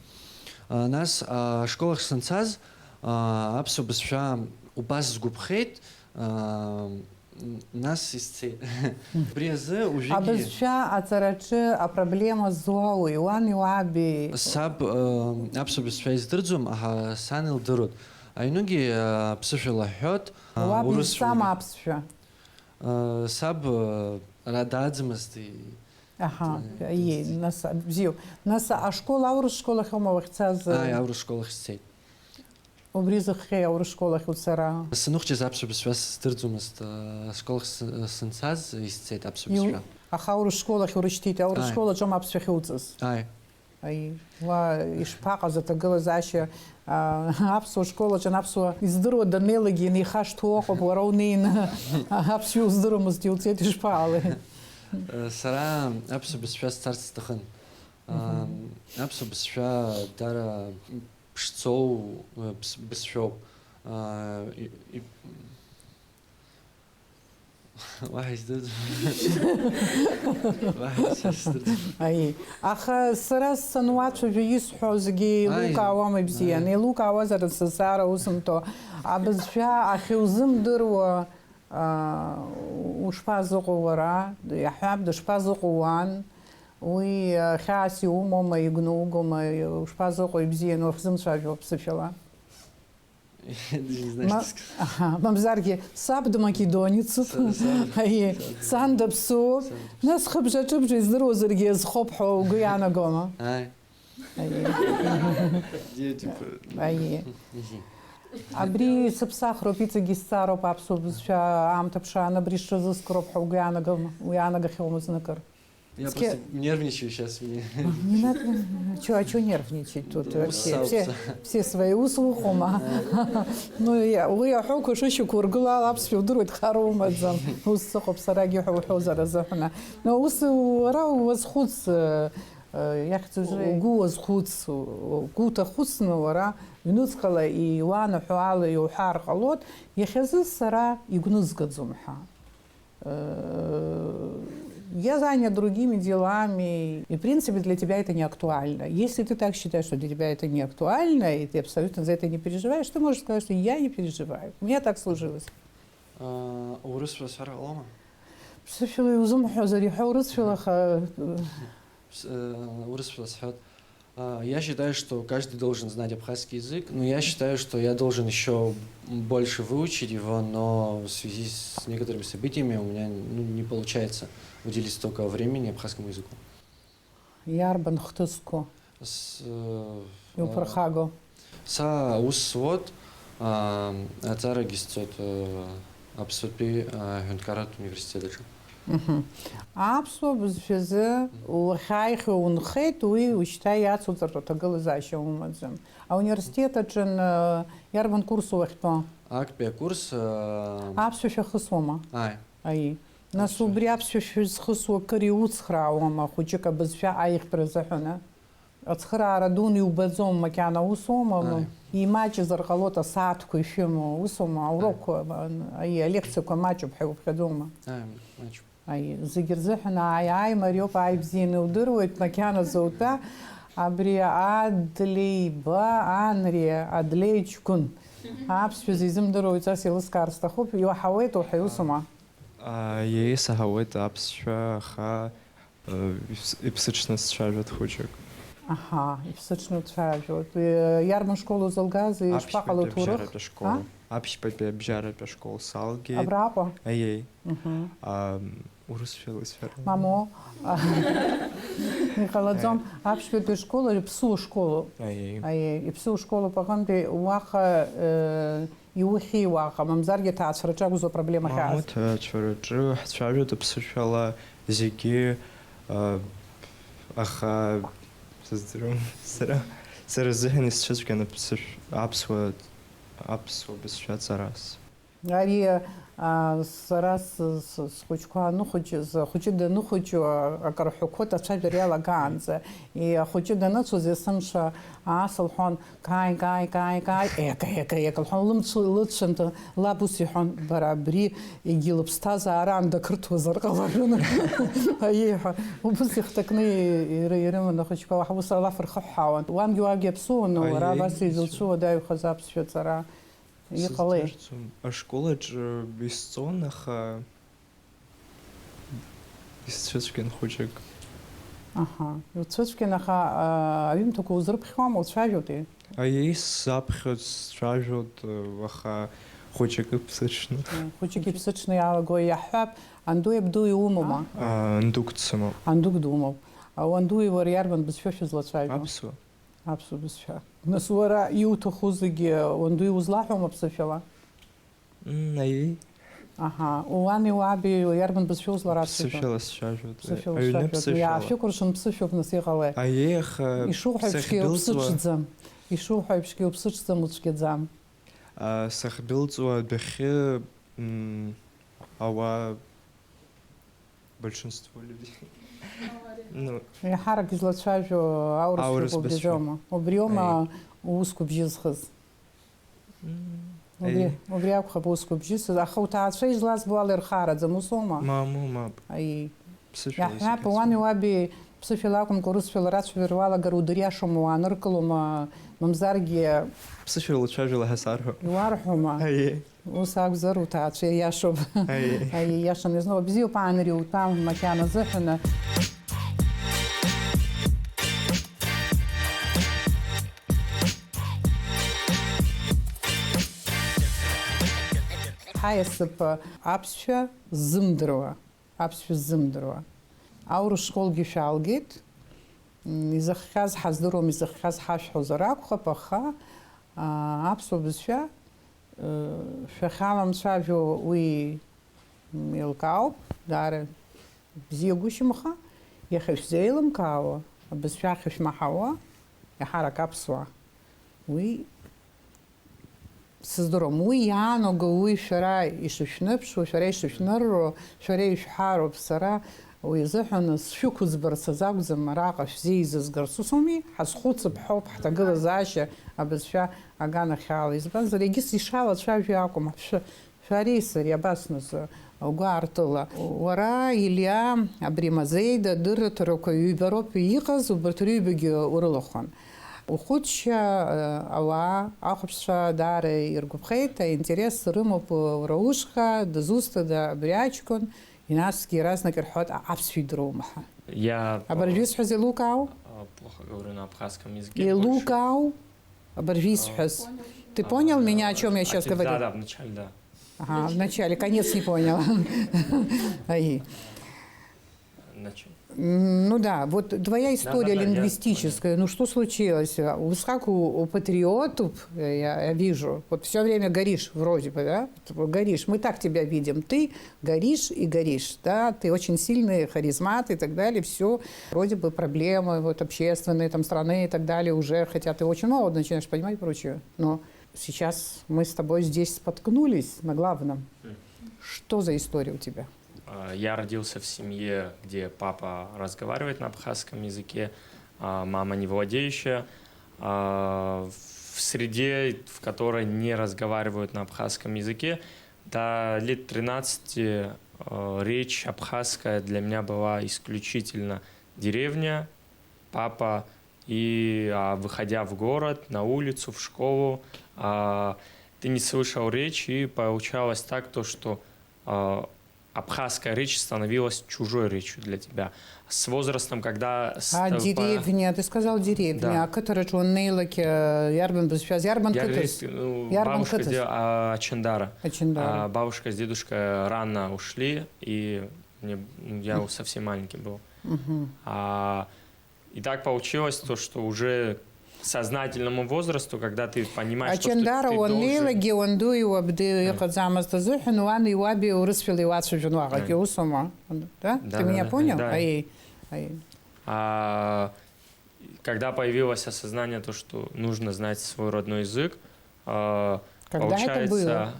нас школах сенцаз абсобис ша убаз губхет нас исте брезе уже абсша ацараче а проблема зоу иуан иуаби саб абсобис ша издырзум аха санил дырут Айнуги псышла хёт. Лабни сама псыша. Саб рададзмасти. Ага, ей нас бзил. Нас а школа аурус школа хомовых цаз. Аурус школа хсей. Обризах хей аурус школа хуцера. Сынухче запшебс вас стырдзумаст школа сынцаз истет абсобис. А аурус школа хурштит, аурус школа жом абсфехуцас. Ай, ва ишпаqa затагыла заши апсу школа жан апсу издыру данелыги не хаштуохо воровнин апсу издырумыз дилцет ишпалы. Сара апсу бисфя старцтахын. Апсу бисфя дара пшцоу бисфё. واحد جديد اي اخ سراس سنوات شو يسحو زغي لوكا وام بزيان لوكا وزر سسارا وسنتو ابزفا اخي وزم درو وشبازو ورا يحب دشبازو قوان уи хьаас иумоума, игнугоума, ушԥазыҟоу ибзианы уахьзымцәажәо ԥсышәала? Не знаю, что сказать. Ага, мамзаргьы саб дмакедонецуп, сан даԥсуоуп, нас хыбжаҿыбжа издыруазаргьы азхоуп ҳәа угәы иаанагома? Ай. Аие. Абри сыԥсахроуп, иҵегьы сцароуп аԥсуа бызшәа аамҭа ԥшаан, абри сҽазыскроуп ҳәа угәы иаанагахьоума зныкыр? Я просто нервничаю сейчас. Не надо. А чё нервничать тут? Все свои услухома. Ну, уи аҳәоуқәа шышьақәургыло ала аԥсшәа удыруеит хара умаӡам. Ус сыҟоуп сарагьы ҳәа уҳәозар азыҳәаны. Ус уара уазхәыц, иахьӡу угәы уазхәыц, угәы уҭахәыцны уара ҩнуҵҟала иуанаҳәо ала иуҳәар ҟалоит, иахьазы сара игәнызгаӡом ҳәа. Я занят другими делами, и в принципе для тебя это не актуально. Если ты так считаешь, что для тебя это не актуально, и ты абсолютно за это не переживаешь, ты можешь сказать, что я не переживаю. У меня так сложилось. Урысфа саралома? Урысфа сход. Я считаю, что каждый должен знать абхазский язык, но я считаю, что я должен еще больше выучить его, но в связи с некоторыми событиями у меня не получается уделить столько времени абхазскому языку. Ярбан хтыску. Юпрахаго. Са усвот ацара гисцот абсолютно хюнкарат университета. Аԥсуа бызшәазы ухьааихьо унхеит, уи ушьҭа иацуҵартә аҭагылазаашьа умаӡам. Ауниверситет аҿы иарбан курс уахьтәоу? Актәи акурс аԥсшәа шәахысуама? Аи. Нас убри аԥсшәа шәызхысуа акыр иуцхраауама хәыҷык абызшәа аихтәра азыҳәаны? Ацхыраара дуны иубаӡом макьана усоума? Имаҷызар ҟалоит асааҭқәа ишәымоу, усоума, аурокқәа, алекциақәа маҷуп ҳәа иуԥхьаӡома? Маҷуп. Зегьы рзыҳәан ааимариоуп, ааибзианы удыруеит макьаназы утәа, абри адлеиба, анри, адлеиҷкәын. Аԥсшәа изымдыруа ицас еилыскаар сҭахуп, иуаҳауеит уҳәа иусоума? Саҳауеит аԥсшәа, аха иԥсыҽны сцәажәоит хәыҷык. Аҳа, иԥсыҽны уцәажәоит. Иарбан школа узалгаз, ишԥаҟало ҭоурых? Аԥшьбатәи абжьаратәи ашкол салгеит. Абраҟа? Аиеи. Урысшәала исҳәара. Мамо, иҟалаӡом, аԥшьбатәи ашкол иԥсуа школоуп. Аиеи, иԥсуа школоуп аҟынтәи уаҟа иухьи уаҟа, мамзаргьы ҭаацәараҿы акәзу апроблема хьаас? Мамоу, ҭаацәараҿы ҳцәажәоит аԥсышәала зегьы, аха сара зыҳәан исцәыӡхьан аԥсуа бызшәа ҵарас. Ари сара схәыҷқәа аныхәыҷыз, ахәыҷы даныхәыҷу акарҳәақәоит ацәажәара иалагаанӡа. Ахәыҷы даныцәоз есымша аасылҳәон, кааи, ека лҳәон, лыцәамҭа лаб ус иҳәон, бара абри егьи лыԥсҭазаара аанда қырҭуазар ҟаларын. Аиеиҳәа, убас ихҭакны ирыман ахәыҷқәа, ус алаф рхыҳәҳауан. Уангьы уагьы аԥсуан, уара абас изылцәуадаҩхаз аԥсшәа ҵара. Иҟалеи? Ашколаҿы исцон, аха исцәыцәгьан хәыҷык. Аҳа, иуцәыцәгьан, аха аҩымҭақәа узрыԥхьауама, уцәажәоти? Аиеи, саԥхьоит, сцәажәоит, аха хәыҷык иԥсыҽны. Хәыҷык иԥсыҽны иалаго иаҳҳәап, андуи абдуи умоума? Андук дсымоуп. Андук думоуп. Уандуи уара иарбан бызшәа шәызлацәажәо? Аԥсуа. Аԥсуа бызшәа. Нас уара иуҭаху зегьы уандуи узлаҳәома ԥсышәала? Аиеи. Аҳа, уани уаби иарбан бызшәа узларацәажәо? Ԥсышәала сцәажәоит. Аҩны ԥсышәала. Иаашәыкәыршан ԥсышәоуп, нас иҟалеи? Аиеи, аха ишуҳәо еиԥшгьы уԥсыҽӡам. Ишуҳәо еиԥшгьы уԥсыҽӡам, уцәгьаӡам. Сахдәылҵуа адәахьы ауаа большинство людей. Иаҳарак излацәажәо аурыс убриоума? Убриоума усқәа бжьызхыз? Убри акәхап усқәа бжьызхыз, аха уҭаацәа излазбо ала ирхараӡам, усоума? Мамоу, мап. Иаҳҳәап, уани уаби ԥсышәала акәымкәа урысшәала рацәажәара уалагар удыриашома, уааныркылома, мамзаргьы ԥсышәала уцәажәала ҳәа сарҳәо. Иуарҳәома? Ус акәзар, уҭаацәа иашоуп. Иашан, изноу бзиоуп аанри утәам макьана азыҳәаны. Хайсып апсфя зымдырова. Апсфя зымдырова. Ауру школги шалгит. Изахаз хаздыром, изахаз хашхозарак, хапаха. Апсу бисфя. Шахалам шавю уи милкау. Даре бзиогушимха. Яхеш зейлам кау. Бисфя хеш махава. Яхарак апсуа. Уи сыздором уи иаанаго уи шәара ишышәныԥшуа, шәара ишышәнырро, шәара ишәҳароуп сара уи азыҳәан сшәықәыӡбарц азакәӡам араҟа шәзеизызгарц усоуми, ҳазхәыцып ҳауп ҳҭагылазаашьа абызшәа аганахьала. Избанзар егьыс ишалацәажәо акәым, шәареи сареи абасныз угәы аартыла. Уара, Илиа, абри мазеида адырраҭарақәа ҩбароуп иҟаз, убарҭ рыҩбагьы урылахәын. Ухәыцшьа ауаа ахәаԥшцәа даара иргәаԥхеит, аинтерес рымоуп уара ушҟа, дызусҭада абри аҷкәын, насгьы иаразнак ирҳәоит аԥсшәа идыруама. Абыржәы исҳәаз еилукаау? Плохо говорю на абхазском языке. Еилукаау? Абыржәы исҳәаз. Ты понял меня, о чем я сейчас говорю? Да, вначале, да. Ага, вначале, конец не понял. Ну да, вот твоя история лингвистическая, ну что случилось? Как у патриотов, я вижу, вот все время горишь вроде бы, да? Горишь, мы так тебя видим, ты горишь и горишь, да? Ты очень сильный харизмат и так далее, все, вроде бы проблемы вот общественные там страны и так далее уже, хотя ты очень молод начинаешь понимать прочее, но сейчас мы с тобой здесь споткнулись на главном. Что за история у тебя? Я родился в семье, где папа разговаривает на абхазском языке, мама не владеющая. В среде, в которой не разговаривают на абхазском языке, до лет 13 речь абхазская для меня была исключительно деревня, папа. И выходя в город, на улицу, в школу, ты не слышал речь, и получалось так, что абхазская речь становилась чужой речью для тебя. С возрастом, когда... деревня, ты сказал деревня. Да. А который он нейлаки, ярбан сейчас ярбан кытыс. Бабушка Ачандара. Ачандара. Бабушка с дедушкой рано ушли, и я совсем маленький был. И так получилось то, что уже к сознательному возрасту, когда ты понимаешь, что ты должен... он нейлаги, он дует, обды, ехать зухен, он и уаби урысфил и ватшу жунуагаки, усома. Да? Ты меня понял? Да. Когда появилось осознание, то, что нужно знать свой родной язык, когда получается, это было?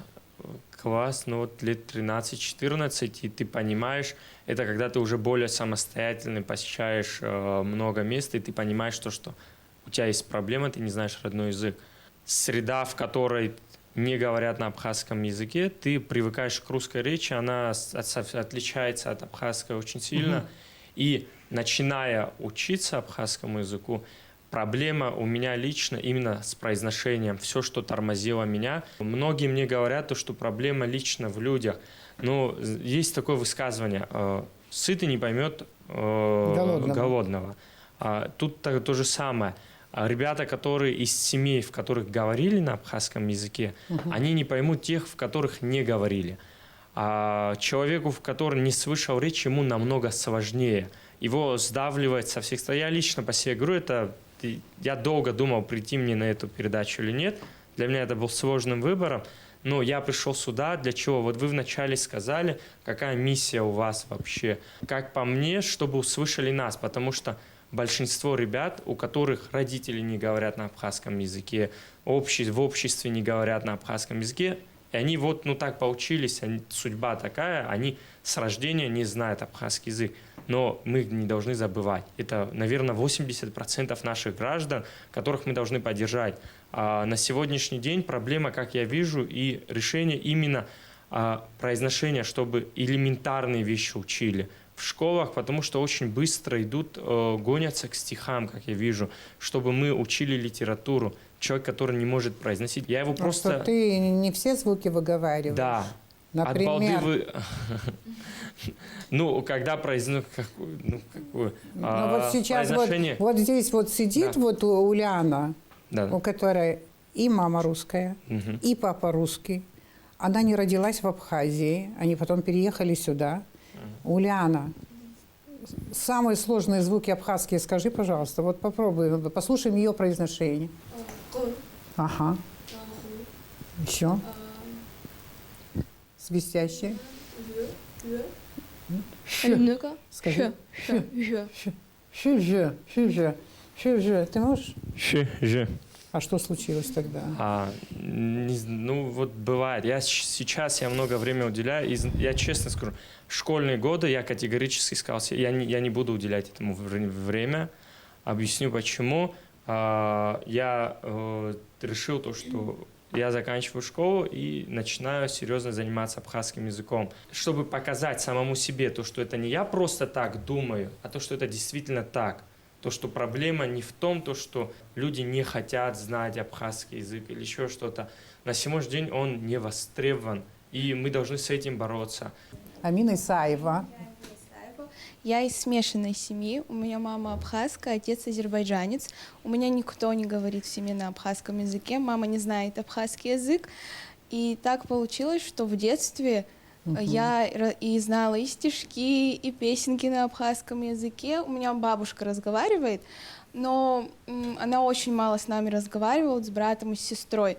Класс, лет 13-14, и ты понимаешь, это когда ты уже более самостоятельный, посещаешь много мест, и ты понимаешь, что у тебя есть проблема, ты не знаешь родной язык. Среда, в которой не говорят на абхазском языке, ты привыкаешь к русской речи, она отличается от абхазской очень сильно. И начиная учиться абхазскому языку, проблема у меня лично именно с произношением. Все, что тормозило меня. Многие мне говорят, что проблема лично в людях. Но есть такое высказывание: сытый не поймет голодного. Тут то же самое. Ребята, которые из семей, в которых говорили на абхазском языке, они не поймут тех, в которых не говорили. А человеку, в котором не слышал речь, ему намного сложнее. Его сдавливает со всех сторон. Я лично по себе говорю, я долго думал, прийти мне на эту передачу или нет. Для меня это был сложным выбором. Но я пришел сюда, для чего? Вот вы вначале сказали, какая миссия у вас вообще. Как по мне, чтобы услышали нас. Потому что большинство ребят, у которых родители не говорят на абхазском языке, в обществе не говорят на абхазском языке, и они так поучились, судьба такая, они с рождения не знают абхазский язык. Но мы не должны забывать. Это, наверное, 80% наших граждан, которых мы должны поддержать. А на сегодняшний день проблема, как я вижу, и решение именно произношения, чтобы элементарные вещи учили в школах, потому что очень быстро гонятся к стихам, как я вижу, чтобы мы учили литературу. Человек, который не может произносить. Я его просто... Что ты не все звуки выговариваешь. Да. Например? Когда произносишь... вот сейчас вот здесь сидит Уляна, у которой и мама русская, и папа русский. Она не родилась в Абхазии, они потом переехали сюда. Ульяна, самые сложные звуки абхазские скажи, пожалуйста. Вот попробуй, послушаем ее произношение. Ага. Еще. Свистящие. Скажи. Ш. Ты можешь? Ш. А что случилось тогда? Ну вот бывает. Сейчас я много времени уделяю, и я честно скажу, школьные годы я категорически сказал, я не буду уделять этому время. Объясню почему. Я решил то, что я заканчиваю школу и начинаю серьезно заниматься абхазским языком, чтобы показать самому себе то, что это не я просто так думаю, а то, что это действительно так. То, что проблема не в том, то, что люди не хотят знать абхазский язык или еще что-то. На сегодняшний день он не востребован, и мы должны с этим бороться. Амина Исаева. Я из смешанной семьи. У меня мама абхазка, отец азербайджанец. У меня никто не говорит в семье на абхазском языке. Мама не знает абхазский язык. И так получилось, что в детстве я и знала и стишки, и песенки на абхазском языке. У меня бабушка разговаривает, но она очень мало с нами разговаривала, с братом и с сестрой.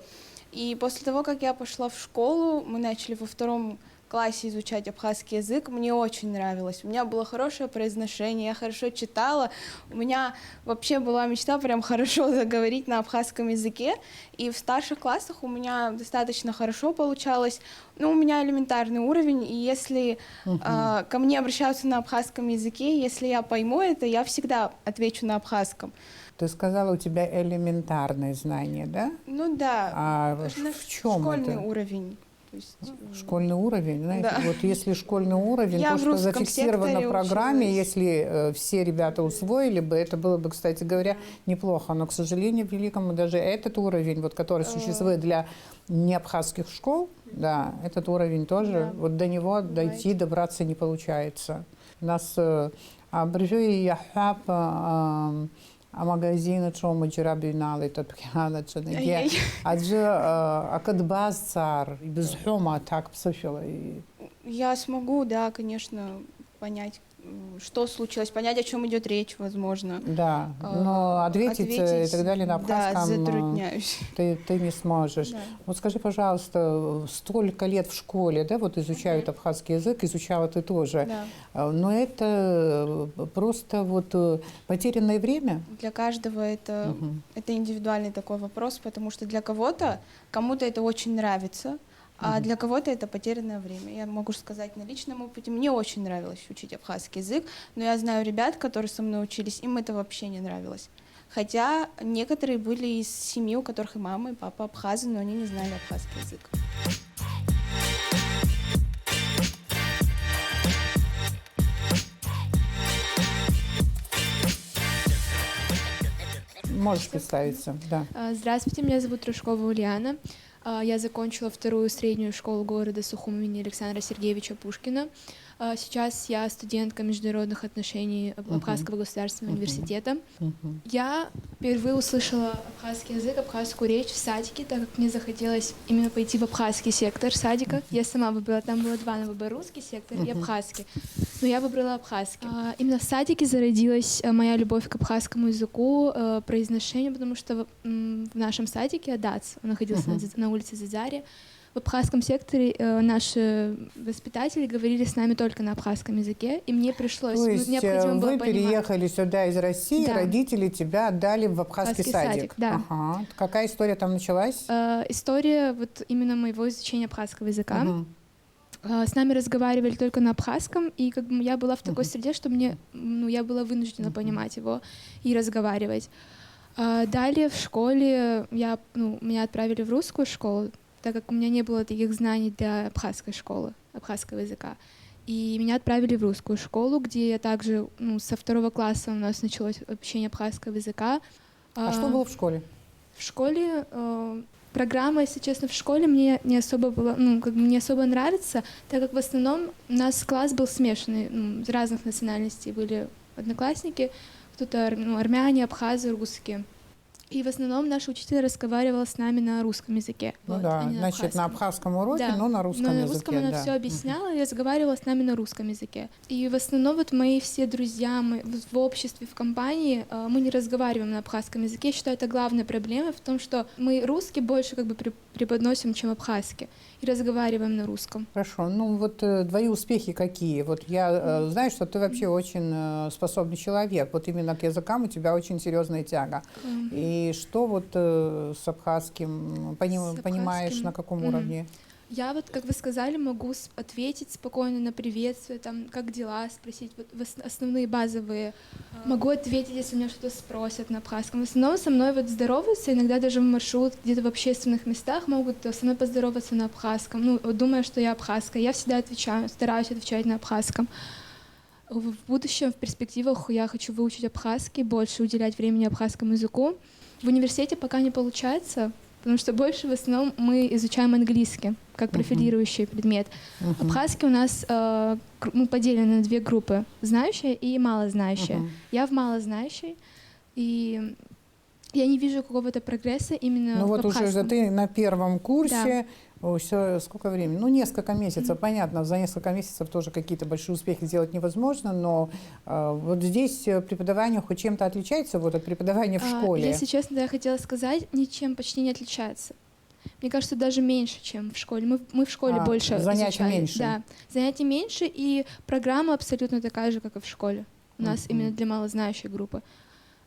И после того, как я пошла в школу, мы начали во 2 классе изучать абхазский язык, мне очень нравилось. У меня было хорошее произношение, я хорошо читала. У меня вообще была мечта прям хорошо заговорить на абхазском языке. И в старших классах у меня достаточно хорошо получалось. Ну, у меня элементарный уровень, и если ко мне обращаются на абхазском языке, если я пойму это, я всегда отвечу на абхазском. Ты сказала, у тебя элементарные знания, да? Ну да. А в чем школьный это? уровень. Школьный уровень, знаете, Да. вот если школьный уровень, Я то, в что русском зафиксировано в секторе программе, училась. если все ребята усвоили бы, это было бы, кстати говоря, неплохо. Но, к сожалению, великому даже этот уровень, вот, который существует для неабхазских школ, да, этот уровень тоже, вот до него дойти, добраться не получается. У нас абрежуи яхап магазины, что мы вчера бинали, это пьяна, Ай-яй. акадбаз цар, без хума так психила. Я смогу, да, конечно, понять, что случилось, понять, о чем идет речь, возможно. Да, но ответить и так далее на Да, абхазском затрудняюсь. ты не сможешь. Да. Вот скажи, пожалуйста, столько лет в школе, да, вот изучают абхазский язык, изучала ты тоже, Да. но это просто вот потерянное время? Для каждого это индивидуальный такой вопрос, потому что для кого-то, кому-то это очень нравится, а для кого-то это потерянное время. Я могу сказать на личном опыте, мне очень нравилось учить абхазский язык, но я знаю ребят, которые со мной учились, им это вообще не нравилось. Хотя некоторые были из семьи, у которых и мама, и папа абхазы, но они не знали абхазский язык. Можешь представиться, да. Здравствуйте, меня зовут Рыжкова Ульяна. Я закончила 2-ю среднюю школу города Сухум имени Александра Сергеевича Пушкина. Сейчас я студентка международных отношений Абхазского государственного университета. Я впервые услышала абхазский язык, абхазскую речь в садике, так как мне захотелось именно пойти в абхазский сектор садика. Я сама выбрала, там было 2 на выбор: русский сектор и абхазский. Но я выбрала абхазский. Именно в садике зародилась моя любовь к абхазскому языку, произношению, потому что в нашем садике Адац, он находился на улице Зазаре. В абхазском секторе наши воспитатели говорили с нами только на абхазском языке, и мне пришлось, То есть необходимо было вы понимать. переехали сюда из России, Да. родители тебя отдали в абхазский садик. Да. Ага. Какая история там началась? История вот именно моего изучения абхазского языка. С нами разговаривали только на абхазском, и как бы я была в такой среде, что мне, я была вынуждена понимать его и разговаривать. Далее в школе меня отправили в русскую школу, так как у меня не было таких знаний для абхазской школы, абхазского языка. И меня отправили в русскую школу, где я также, со 2 класса у нас началось обучение абхазского языка. А что было в школе? В школе программа, если честно, в школе мне не особо была, не особо нравится, так как в основном у нас класс был смешанный, из разных национальностей были одноклассники, кто-то армяне, абхазы, русские. И в основном наш учитель разговаривал с нами на русском языке. Ну вот, да, а не значит, на абхазском уроке, Да. но на русском Но на языке. русском она да. все объясняла и разговаривала с нами на русском языке. И в основном вот мои все друзья, мы в обществе, в компании, мы не разговариваем на абхазском языке. Я считаю, это главная проблема в том, что мы русский больше как бы преподносим, чем абхазский, и разговариваем на русском. Хорошо. Ну вот твои успехи какие? Вот я знаю, что ты вообще очень способный человек. Вот именно к языкам у тебя очень серьезная тяга. И что вот с абхазским понимаешь, абхазским, на каком уровне? Я вот, как вы сказали, могу ответить спокойно на приветствие, там, как дела, спросить вот основные базовые. Могу ответить, если меня что-то спросят на абхазском. В основном со мной вот здороваются, иногда даже в маршрут, где-то в общественных местах могут со мной поздороваться на абхазском. Ну, вот думая, что я абхазка. Я всегда отвечаю, стараюсь отвечать на абхазском. В будущем, в перспективах я хочу выучить абхазский, больше уделять времени абхазскому языку. В университете пока не получается, потому что больше в основном мы изучаем английский как профилирующий предмет. Абхазский у нас поделен на две группы: знающая и малознающая. Я в малознающей, и я не вижу какого-то прогресса именно Ну в вот абхазском. уже ты на первом курсе. Да. Всё, сколько времени? Ну, несколько месяцев, понятно. За несколько месяцев тоже какие-то большие успехи сделать невозможно, но вот здесь преподавание хоть чем-то отличается вот, от преподавания в школе? Если честно, да, я хотела сказать, ничем почти не отличается. Мне кажется, даже меньше, чем в школе. Мы в школе больше занятий изучали. меньше. Да, занятий меньше, и программа абсолютно такая же, как и в школе. У нас именно для малознающей группы.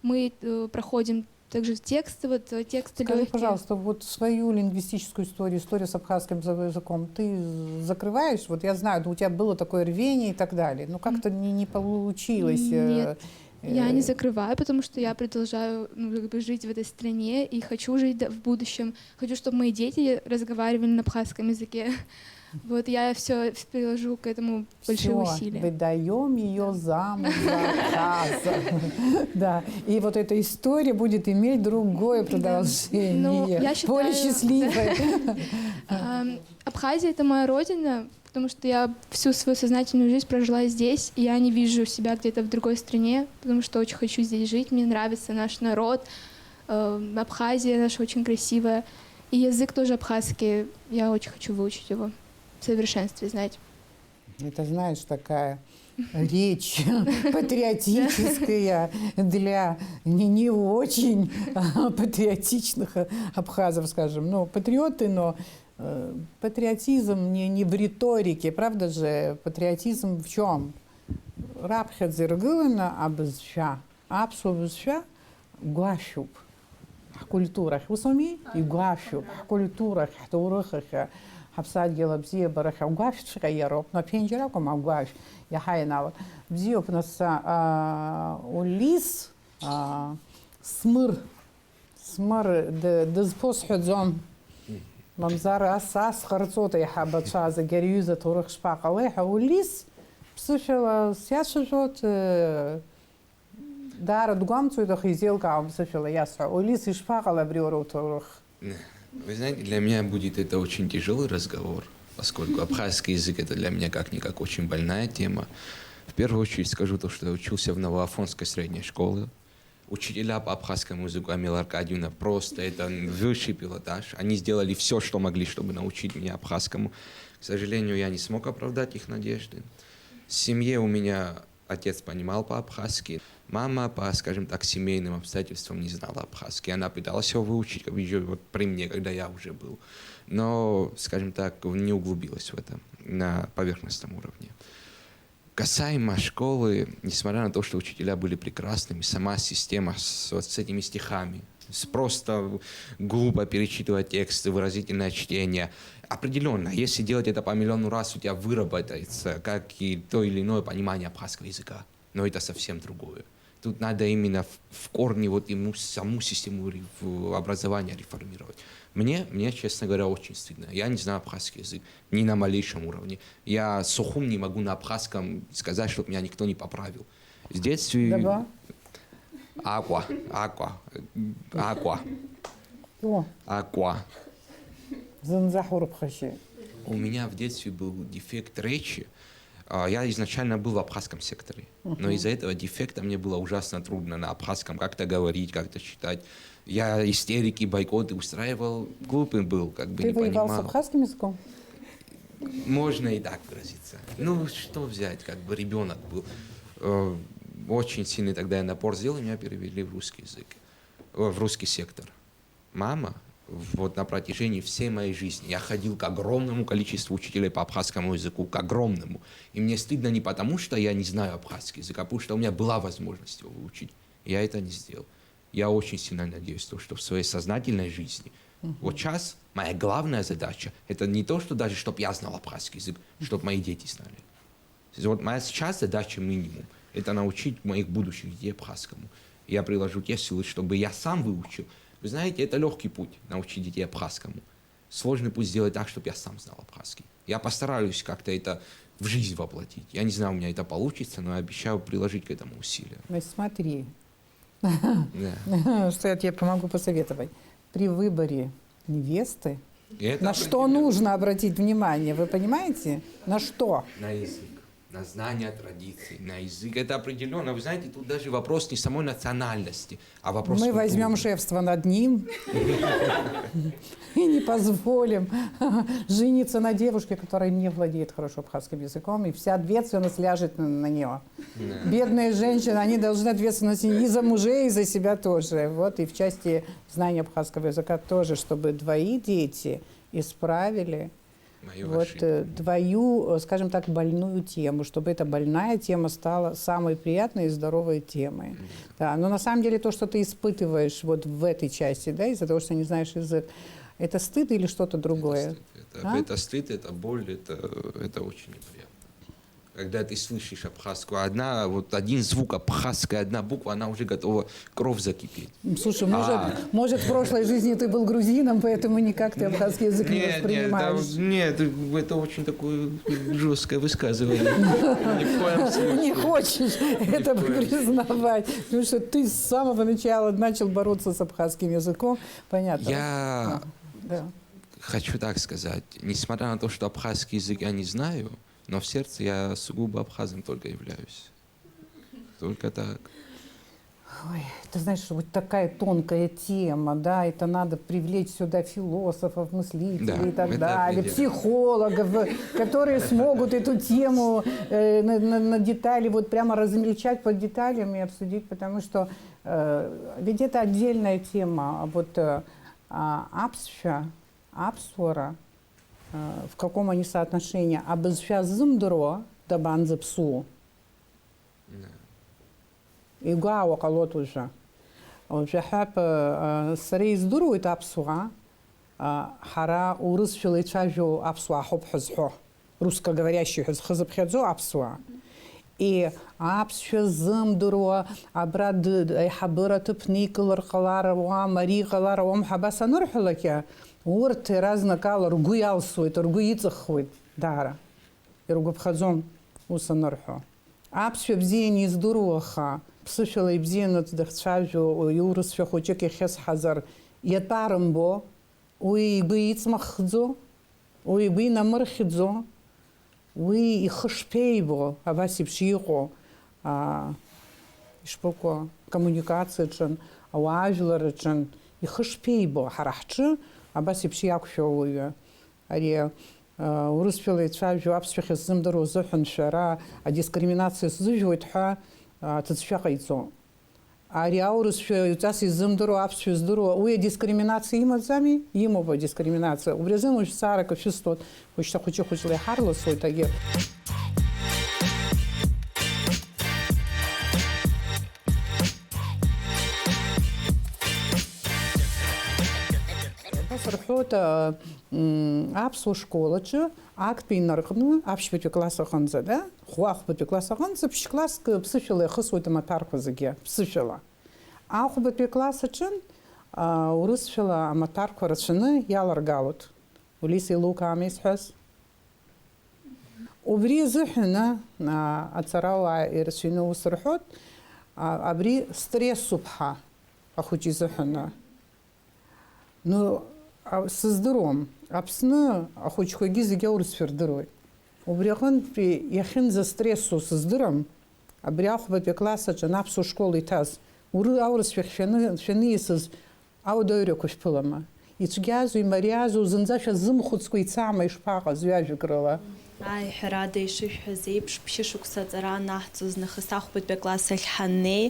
Мы проходим также тексты, тексты Скажи, легкие. пожалуйста, вот свою лингвистическую историю с абхазским языком ты закрываешь? Вот я знаю, у тебя было такое рвение и так далее, но как-то не получилось. Нет, я не закрываю, потому что я продолжаю жить в этой стране и хочу жить в будущем. Хочу, чтобы мои дети разговаривали на абхазском языке. Вот я все приложу к этому большие усилия. Выдаем ее замуж за абхаза. Да. И вот эта история будет иметь другое продолжение, Я считаю, более счастливое. Абхазия — это моя родина, потому что я всю свою сознательную жизнь прожила здесь, и я не вижу себя где-то в другой стране, потому что очень хочу здесь жить, мне нравится наш народ, Абхазия наша очень красивая, и язык тоже абхазский, я очень хочу выучить его в совершенстве, знать. Это, знаешь, такая речь патриотическая для не очень патриотичных абхазов, скажем. Ну, патриоты, но патриотизм не в риторике, правда же? Патриотизм в чем? Рабхедзиргылына абызша, абсубызша гуашуб. В культурах. Вы сами? И гуашуб. В культурах, в турахах. Хабсад гела бзия бараха угаш шкайроп, но пенджера кома угаш. Я хайнала. Бзия пнаса улис смыр дезпос худзон. Мамзара асас харцота я хабат шаза герюза турах шпакалеха улис псушила сяшжот дара дугамцу да хизелка псушила яса улис и шпакала бриору турах. Вы знаете, для меня будет это очень тяжелый разговор, поскольку абхазский язык это для меня как-никак очень больная тема. В первую очередь скажу то, что я учился в Новоафонской средней школе. Учителя по абхазскому языку Амила Аркадьевна просто это высший пилотаж. Они сделали все, что могли, чтобы научить меня абхазскому. К сожалению, я не смог оправдать их надежды. В семье у меня отец понимал по-абхазски. Мама по, скажем так, семейным обстоятельствам не знала абхазский. Она пыталась его выучить, как еще вот при мне, когда я уже был. Но, скажем так, не углубилась в это на поверхностном уровне. Касаемо школы, несмотря на то, что учителя были прекрасными, сама система с этими стихами, просто глупо перечитывать тексты, выразительное чтение. Определенно, если делать это по миллиону раз, у тебя выработается как и то или иное понимание абхазского языка. Но это совсем другое. Тут надо именно в корне вот ему саму систему образования реформировать. Мне, честно говоря, очень стыдно. Я не знаю абхазский язык ни на малейшем уровне. Я сухум не могу на абхазском сказать, чтобы меня никто не поправил. С детства... Аква. У меня в детстве был дефект речи. Я изначально был в абхазском секторе, но из-за этого дефекта мне было ужасно трудно на абхазском как-то говорить, как-то читать. Я истерики, бойкоты устраивал, глупым был, как бы Ты не воевал с понимал. абхазским языком? Можно и так выразиться. Ну, что взять, как бы ребенок был. Очень сильный тогда я напор сделал, и меня перевели в русский язык, в русский сектор. Мама, вот на протяжении всей моей жизни я ходил к огромному количеству учителей по абхазскому языку, к огромному. И мне стыдно не потому, что я не знаю абхазский язык, а потому что у меня была возможность его выучить. Я это не сделал. Я очень сильно надеюсь, что в своей сознательной жизни вот сейчас моя главная задача – это не то, что даже чтобы я знал абхазский язык, чтобы мои дети знали. Вот моя сейчас задача минимум – это научить моих будущих детей абхазскому. Я приложу те силы, чтобы я сам выучил. Вы знаете, это легкий путь – научить детей абхазскому. Сложный путь сделать так, чтобы я сам знал абхазский. Я постараюсь как-то это в жизнь воплотить. Я не знаю, у меня это получится, но я обещаю приложить к этому усилия. Значит, смотри, Да. что я тебе помогу посоветовать. При выборе невесты И это на что нужно обратить внимание, вы понимаете? На что? На язык, на знание традиций, на язык. Это определенно. Вы знаете, тут даже вопрос не самой национальности, а вопрос Мы культуры. возьмем шефство над ним и не позволим жениться на девушке, которая не владеет хорошо абхазским языком, и вся ответственность ляжет на нее. Да. Бедные женщины, они должны ответственность и за мужей, и за себя тоже. Вот и в части знания абхазского языка тоже, чтобы твои дети исправили Мою вот ошибку. твою, скажем так, больную тему, чтобы эта больная тема стала самой приятной и здоровой темой. Да, но на самом деле то, что ты испытываешь вот в этой части, да, из-за того, что не знаешь язык, это стыд или что-то другое? Это стыд, это боль, это очень неприятно. Когда ты слышишь абхазскую, один звук абхазская, одна буква, она уже готова кровь закипеть. Слушай, может, в прошлой жизни ты был грузином, поэтому никак ты абхазский язык не воспринимаешь. Нет, это очень такое жесткое высказывание. Ни в коем случае. Не хочешь это признавать, потому что ты с самого начала начал бороться с абхазским языком, понятно? Я Да. хочу так сказать, несмотря на то, что абхазский язык я не знаю, но в сердце я сугубо абхазом только являюсь. Только так. Ой, ты знаешь, вот такая тонкая тема, да, это надо привлечь сюда философов, мыслителей Да, и так это далее, определенно. психологов, которые смогут эту тему на детали вот прямо размельчать по деталям и обсудить, потому что ведь это отдельная тема, а вот апсша, апсуара, в каком они соотношении, а без зымдро да банзапсу. Игуа околот уже. Уже хап срей здорово это апсуа. Хара урыс филичажу апсуа хоп хазхо. Русскоговорящий хазхазбхедзо апсуа. И апсша зымдро абрад хабыра тупникалар халарова мари халарова мхабаса нурхалакя. Урт разна кала ругуялсует, ругуицахует дара. И ругубхазом усанурхо. Апсша бзени здороха. Псышала и бзена тдахчажу юрус фехучек и хес хазар. Ятарамбо. Уи быицмахдзо. Уи бы намархидзо. Уи и хашпейбо. Аваси пшихо. Ишпоко коммуникация чен. Ауажлар чен. И хашпейбо. Харахчы. Абаси пшиякшоуя. Ари урысфилы цажу апсфих зымдыру зыхын шара, а дискриминация зыжует ха тцфяхайцо. Ари аурысфи цаси зымдыру апсфи здыру, уя дискриминация има зами, имова дискриминация. Убрезым уж сарака шестот, хочется хочется харло свой таге. Сархота апсу школачы акпи нархну апшпи класса ханза да хуахпи класса ханза пш класс псышылы хысуйта матарху зыге псышыла ахбы класса чын урысшыла матарху рашыны яларгалут улиси лука амисхас убри зыхна ацарауа иршину усрхот абри стресс субха ахучи зыхна ну сыздыром, апсны ахучкоги зиге урысфердырой. Убряхан при яхин за стрессу сыздыром, абрях в класса чан апсу школы таз. Уры аурысфер фены сыз Аудаҩрақәа шәԥылама? Ицәгьазу, имариазу, зынӡа шәазымхәыцкәа ицама ишԥаҟаз ҩажәак рыла? Ҳәарада ишыҳәҳәаз еиԥш ԥшьышықәса аҵара анаҳҵоз нахыс ахәбатәи акласс ахь ҳаннеи,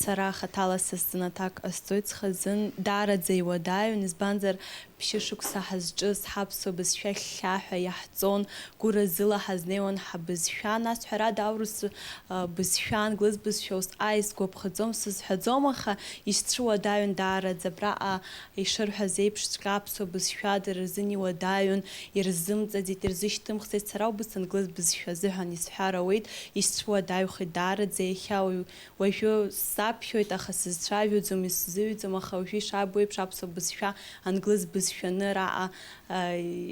сара хаҭала са сзынаҭак ҟасҵоит, схазын даараӡа иуадаҩын, избанзар ԥшьышықәса ҳазҿыз ҳаԥсуа бызшәа хьхьаҳәа иаҳҵон, гәыразыла ҳазнеиуан ҳабызшәа, нас ҳәарада аурыс бызшәа, англыз бызшәа усҟа изгәаԥхаӡом, сызҳәаӡом, аха исцәуадаҩын даараӡа, абраҟа ишырҳәаз еиԥшҵәҟьа аԥсуа бызшәа дара рзын иуадаҩын, ирзымҵаӡеит, ирзышьҭымхӡеит, сара убас англыз бызшәа азыҳәан исҳәар ауеит, исцәуадаҩхеит даараӡа, иахьа уажәы саԥхьоит, аха сызцәажәаӡом, исзыҩӡом, аха уажәы ишабо еиԥш аԥсуа бызшәа, англыз бызшәаны раҟа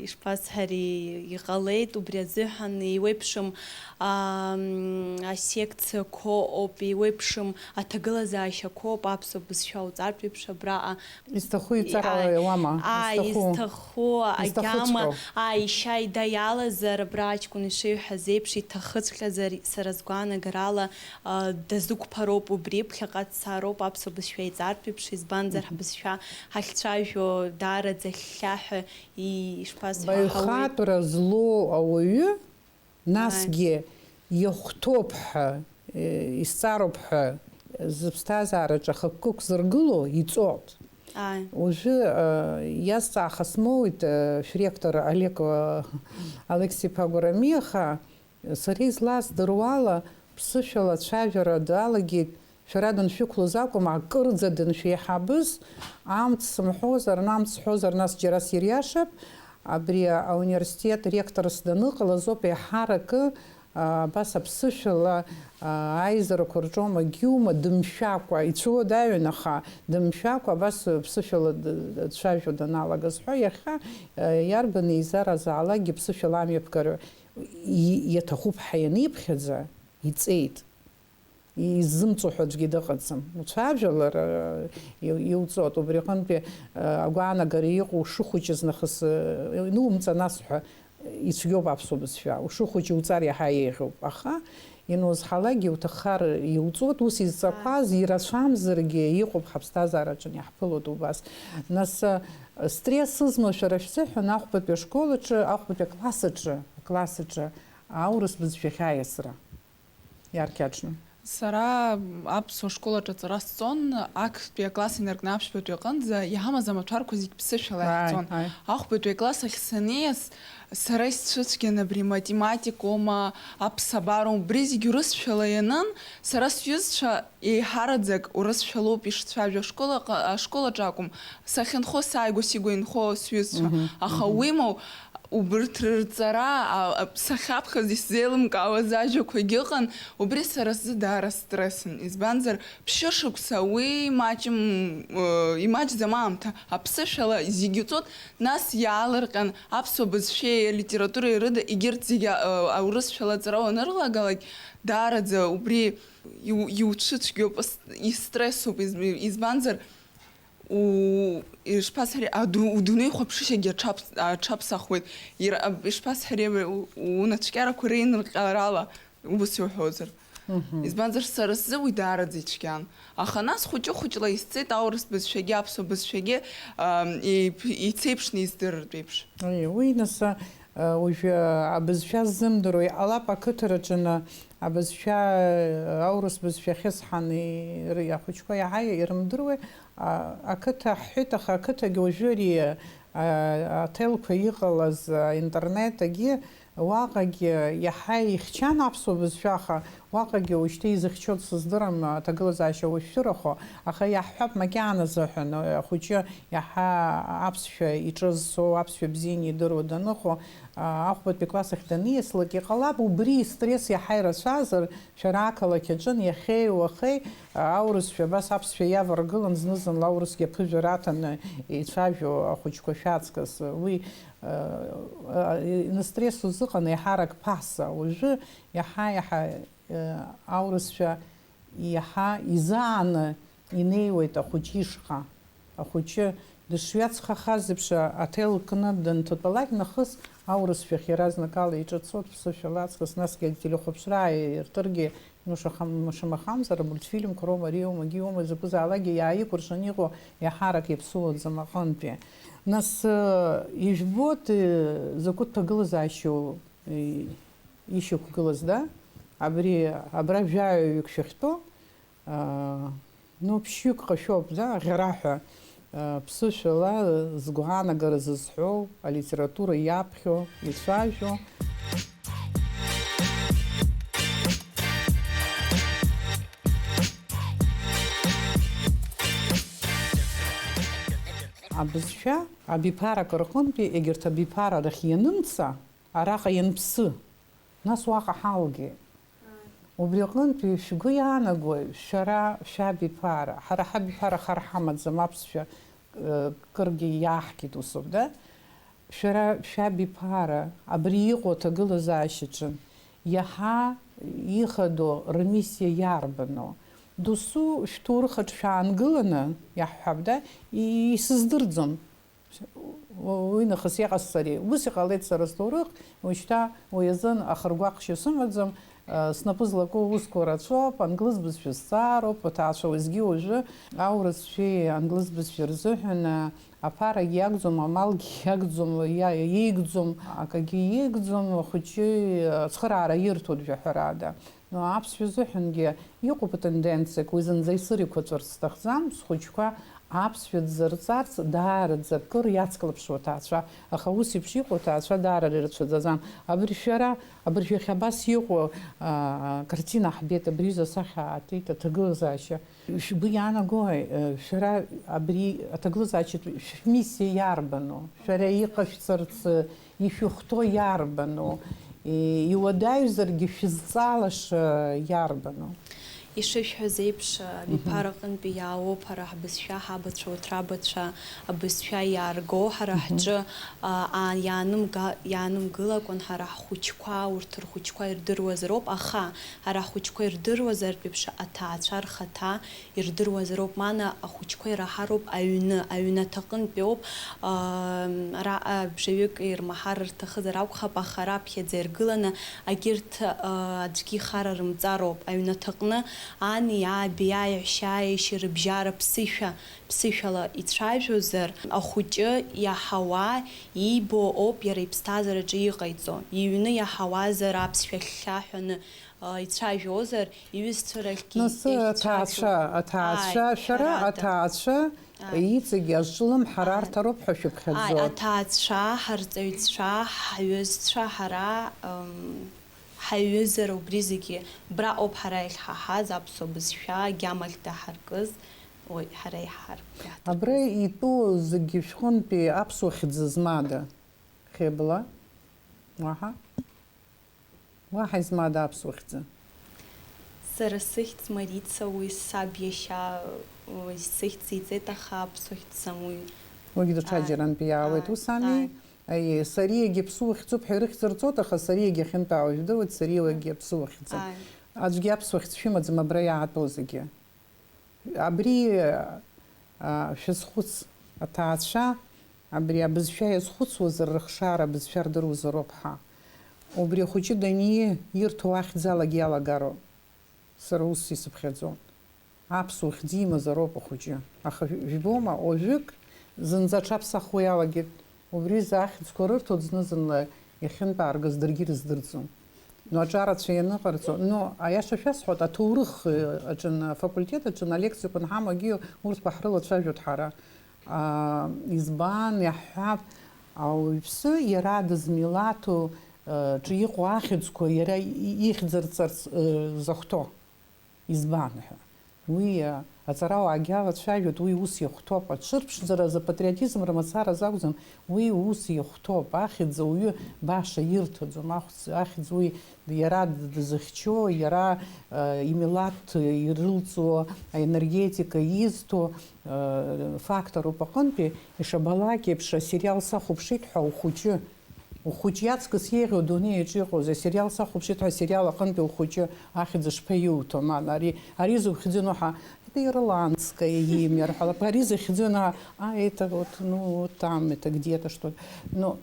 ишԥасҳәари иҟалеит, убри азыҳәан еиуеиԥшым асекциақәа ауп, еиуеиԥшым аҭагылазаашьақәа ауп аԥсуа бызшәа уҵартә еиԥш абраҟа. Изҭаху иҵара иауама? Изҭаху агьама, ишьа ида иалазар абра аҷкәын ишиҳәаз еиԥш иҭахыҵәҟьазар, сара сгәаанагарала дазықәԥароуп, убри ԥхьаҟа дцароуп аԥсуа бызшәа иҵартә еиԥш, избанзар ҳбызшәа ҳахьцәажәо даараӡа хьхьаҳәа ишԥасҳәо баҩхатәра злоу ауаҩы, насгьы иахәҭоуп ҳәа, изҵаароуп ҳәа зыԥсҭазаараҿы ахықәкы ықәзыргыло иҵоуп. Уажәы иазҵааха смоуит шәректор Олег Алексеи-иԥа Гәарамиаха, сара излаздыруала ԥсышәала ацәажәара далагеит, шәара даншәықәлоз акәым, акырӡа даншәеиҳабыз, амц сымҳәозар, намц сҳәозар, нас џьара сириашап, абри ауниверситет ректорс даныҟалаз ауп еиҳаракы абас аԥсышәала аизарақәа рҿы магьума дымшәакәа, ицәуадаҩын, аха дымшәакәа абас ԥсышәала дцәажәо даналагаз ҳәа, иахьа иарбан еизаразаалакгьы ԥсышәала амҩаԥгара иаҭахуп ҳәа ианиԥхьаӡа, иҵеит. Изымҵо ҳәа аӡәгьы дыҟаӡам. Уцәажәалар иуҵоит, убри аҟынтәи агәаанагара иҟоу ушыхәыҷыз нахыс инумҵа нас ҳәа ицәгьоуп аԥсуа бызшәа. Ушыхәыҷ иуҵар иаҳа еиӷьуп, аха инузҳалагьы иуҭаххар иуҵоит, ус изҵақәаз ирацәамзаргьы иҟоуп ҳаԥсҭазаараҿы иаҳԥылоит убас. Нас стресс ызмоу шәара шәзыҳәан ахәбатәи ашколаҿы, ахәбатәи аклассаҿы аурыс бызшәа ахьааиасра иаркьаҿны. Сара аԥсуа школаҿы аҵара сҵон, актәи акласс инаркны аԥшьбатәи аҟынӡа иҳамаз амаҭәарқәа зегь ԥсышәала иаҳҵон. Ахәбатәи акласс ахь санеиас, сара исцәыцәгьан абри математикоума, аԥсабароума, убри зегь урысшәала ианын, сара сҩызцәа еиҳараӡак урысшәалоуп ишцәажәо ашколаҿы акәым, сахьынхо сааигәа-сигәа инхо сҩызцәа, аха уимоу убырҭ рырҵара, сахьаԥхьаз исзеилымкаауаз ажәақәагьы ыҟан, убри сара сзы даара стресын, избанзар ԥшьышықәса уи имаҷӡам аамҭа, аԥсышәала зегьы уҵот, нас иаалырҟьан аԥсуа бызшәеи алитературеи рыда егьырҭ зегьы аурысшәала аҵара уанырлагалак, даараӡа убри иуцәыцәгьоуп, истрессуп, избанзар ишԥасҳәари, удунеи хәаԥшышьагьы аҽаԥсахуеит, ишԥасҳәари унацәкьарақәа реинырҟьарала, убас иуҳәозар. Избанзар сара сзы уи даараӡа ицәгьан. Аха нас хәыҷы-хәыҷла исцеит аурыс бызшәагьы, аԥсуа бызшәагьы ицеиԥшны издырыртә еиԥш. Уи нас уажәы абызшәа ззымдыруа иҟалап ақыҭараҿы абызшәа аурыс бызшәа ахьысҳан ахәыҷқәа иаҳа ирымдыруа ақыҭа ҳҳәеит, аха ақыҭагьы уажәы ари аҭелқәа иҟалаз интернетагьы уаҟагьы иаҳа ихьчан аԥсуа бызшәа, аха уаҟагьы уажәшьҭа изыхьчо сыздырам аҭагылазаашьа уажәшәыраха, аха иаҳҳәап макьаназ аҳәан ахәыҷы иаҳа аԥсшәа иҿызсо, аԥсшәа бзианы идыруа даныхо, ахәбатәи класс ахь даниаслак иҟалап убри стресс иаҳа ирацәазар, шәара ақалақь аҿын иахьеи уахеи аурысшәа абас аԥсшәа иаваргылан зны-зынла аурысгьы аԥыжәара аҭаны ицәажәо ахәыҷқәа шәаҵкыс, уи стресс узыҟан иаҳарак ԥаса, уажәы иаҳа аурысшәа иаҳа изааны инеиуеит ахәыҷы ишҟа, ахәыҷы дышҩацхахаз еиԥш аҭел кны данҭатәалак нахыс аурыс шәахь иаразнак ала иҿыцуа ԥсышәала аҵкыс, насгьы ателехәаԥшра ирҭыргьы шамахамзар амультфильмқәа роума, ариоума, агиоума, закәызаалакгьы иааикәыршаны иҟоу иаҳарак иаԥсуаӡам аҟынтәи. Нас ижәбоит закәытә ҭагылазаашьоу ишьақәгылаз, да? Абра жәаҩаҩык шәахьтәоу, ԥшьҩык ҟашәоуп, да, аӷьараҳәа. Ԥсышәала згәаанагара зызҳәоу, алитература иаԥхьо, ицәажәо. Абызшәа абиԥарак рҟынтәи егьырҭ абиԥара рахь ианымца, араҟа ианԥсы, нас уаҟа ҳалгеит. Убри аҟынтәи шәгәы иаанагои шәара шәабиԥара, ҳара ҳабиԥара хар ҳамаӡам, аԥсшәа кыргьы иаҳкит усуп, да? Шәара шәабиԥара абри иҟоу аҭагылазаашьаҿы иаҳа ихадоу рмиссиа иарбану? Досу шәҭоурыхаҿ шәаангыланы иаҳҳәап, да? Исыздырӡом. Уи нахыс иҟасҵари. Ус иҟалеит сара сҭоурых, уажәшьҭа уи азын ахыргәаҟшьа сымаӡам. Снапы злаку усқәа рацәоуп, англыз бызшәа сҵаароуп, аҭаацәа уеизгьы уажәы аурысшәеи англыз бызшәа рзыҳәан аԥарагьы иагӡом, амалгьы иагӡом, иеигӡом, акагьы иеигӡом, ахәыҷы ацхыраара ирҭоит жәаҳәарада. Аԥсшәа азыҳәангьы иҟоуп атенденциак, уи зынӡа исырқәаҵәарц сҭахӡам, схәыҷқәа аԥсшәа дзырҵарц даараӡа кыр иацклаԥшуа аҭаацәа, аха ус еиԥш иҟоу аҭаацәа даара ирацәаӡаӡам. Абри шәара, абри шәахь абас иҟоу картина ҳбеит, абри засахьа аатит аҭагылазаашьа. Шәгәы иаанагои шәара абри аҭагылазаашьатә шәмиссиа иарбану? Шәара иҟашәҵарц ишәыхәҭоу иарбану? Иуадаҩзаргьы шәызҵалаша иарбану? Ишышәҳәаз еиԥш абиԥараҟынтәи иаауоуп ҳара ҳбызшәа, ҳабацәа, уҭрабацәа абызшәа иаарго ҳара ҳҿы иаанымгылакәан ҳара ҳхәыҷқәа, урҭ рхәыҷқәа ирдыруазароуп, аха ҳара ҳхәыҷқәа ирдыруазартә еиԥш аҭаацәа рхаҭа ирдыруазароуп, маана ахәыҷқәа ираҳароуп аҩнаҭаҟынтәи ауп, бжаҩык ирмаҳар рҭахызар акәхап, аха раԥхьаӡа иргыланы агьырҭ аӡәгьы ихара рымҵароуп аҩнаҭаҟны. Ани, аби, аиҳәшьа, аишьа рыбжьара ԥсышәала ицәажәозар, ахәыҷы иаҳауа, иибо ауп иара иԥсҭазаараҿы иҟаиҵо. Иҩны иаҳауазар, аԥсшәа хьхьаҳәаны ицәажәозар, иҩызцәа рахьгьы аҭаацәа, шәара аҭаацәа иҵегьы азҿлымҳарарҭароуп ҳәа шәыԥхьаӡоит. Аҭаацәа, ҳарҵаҩцәа, ҳаҩызцәа, ҳара ҳаҩызара убри зегьы браҟоуп ҳара иахьҳаҳаз аԥсуа бызшәа агьамахь даҳаркыз, ҳара иаҳҳарк. Абра итәоу зегьы шәҟынтәи аԥсуа хьӡы змада? Хьыбла? Уаҳа? Уаҳа измада аԥсуа хьӡы? Сара сыхьӡ Марица, уи саб иашьа сыхьӡ иҵеит, аха аԥсуа хьӡ уи. Уигьы даҽаџьарантәи иаауеит, ус ами? Сариагьы ԥсуа хьӡуп ҳәа ирыхьӡырҵоит, аха сариагьы ахьынтәаауа жәдыруеит, сариагьы аԥсуа хьӡы. Аӡәгьы аԥсуа хьӡ шәымаӡам абра иаатәоу зегьы. Абри шәазхәыц аҭаацәа, абри абызшәа иазхәыцуазар рыхшара абызшәа рдыруазароуп ҳа. Убри ахәыҷы дании ирҭо ахьӡалагьы иалагароуп. Сара ус исыԥхьаӡон. Аԥсуа хьӡ имазароуп ахәыҷы. Аха жәбома, уажәык зынӡа аҽаԥсахуа иалагеит. Убри захьӡқәа рырҭо зны-зынла иахьынтәааргаз даргьы ирыздырӡом. Аҿарацәа ианыҟарҵо, аиаша шәасҳәоит, аҭоурых аҿын, афакультет аҿын алекциақәа анҳамагьы урҭқәа ҳрылацәажәоит ҳара. Избан, иаҳҳәап, ауаҩԥсы иара дызмилаҭу ҿы иҟоу ахьӡқәа иара ихьӡырҵарц захәҭоу. Избан ҳәа. Уи аҵарауаагьы алацәажәоит, уи ус иахәҭоуп. Аҽырԥшӡараз апатриотизм рмацараз акәӡам, уи ус иахәҭоуп. Ахьӡ ауаҩы баша ирҭаӡом. Ахьӡ уи иара дызыхьчо, иара имилаҭ ирылҵуа, аенергетика изҭо факторуп аҟынтәи, ишабалак еиԥш асериал сахәаԥшит ҳәа ухәыҷы иаҵкыс еиӷьу адунеиаҿ иҟоу, асериал сахәаԥшит ҳәа асериал аҟынтәи ухәыҷы ахьӡ шԥаиуҭо, ари зыхьӡыну ҳа какое-то ирландское имя. А Париж Хидзена, это вот, ну, там, это где-то что-то. Но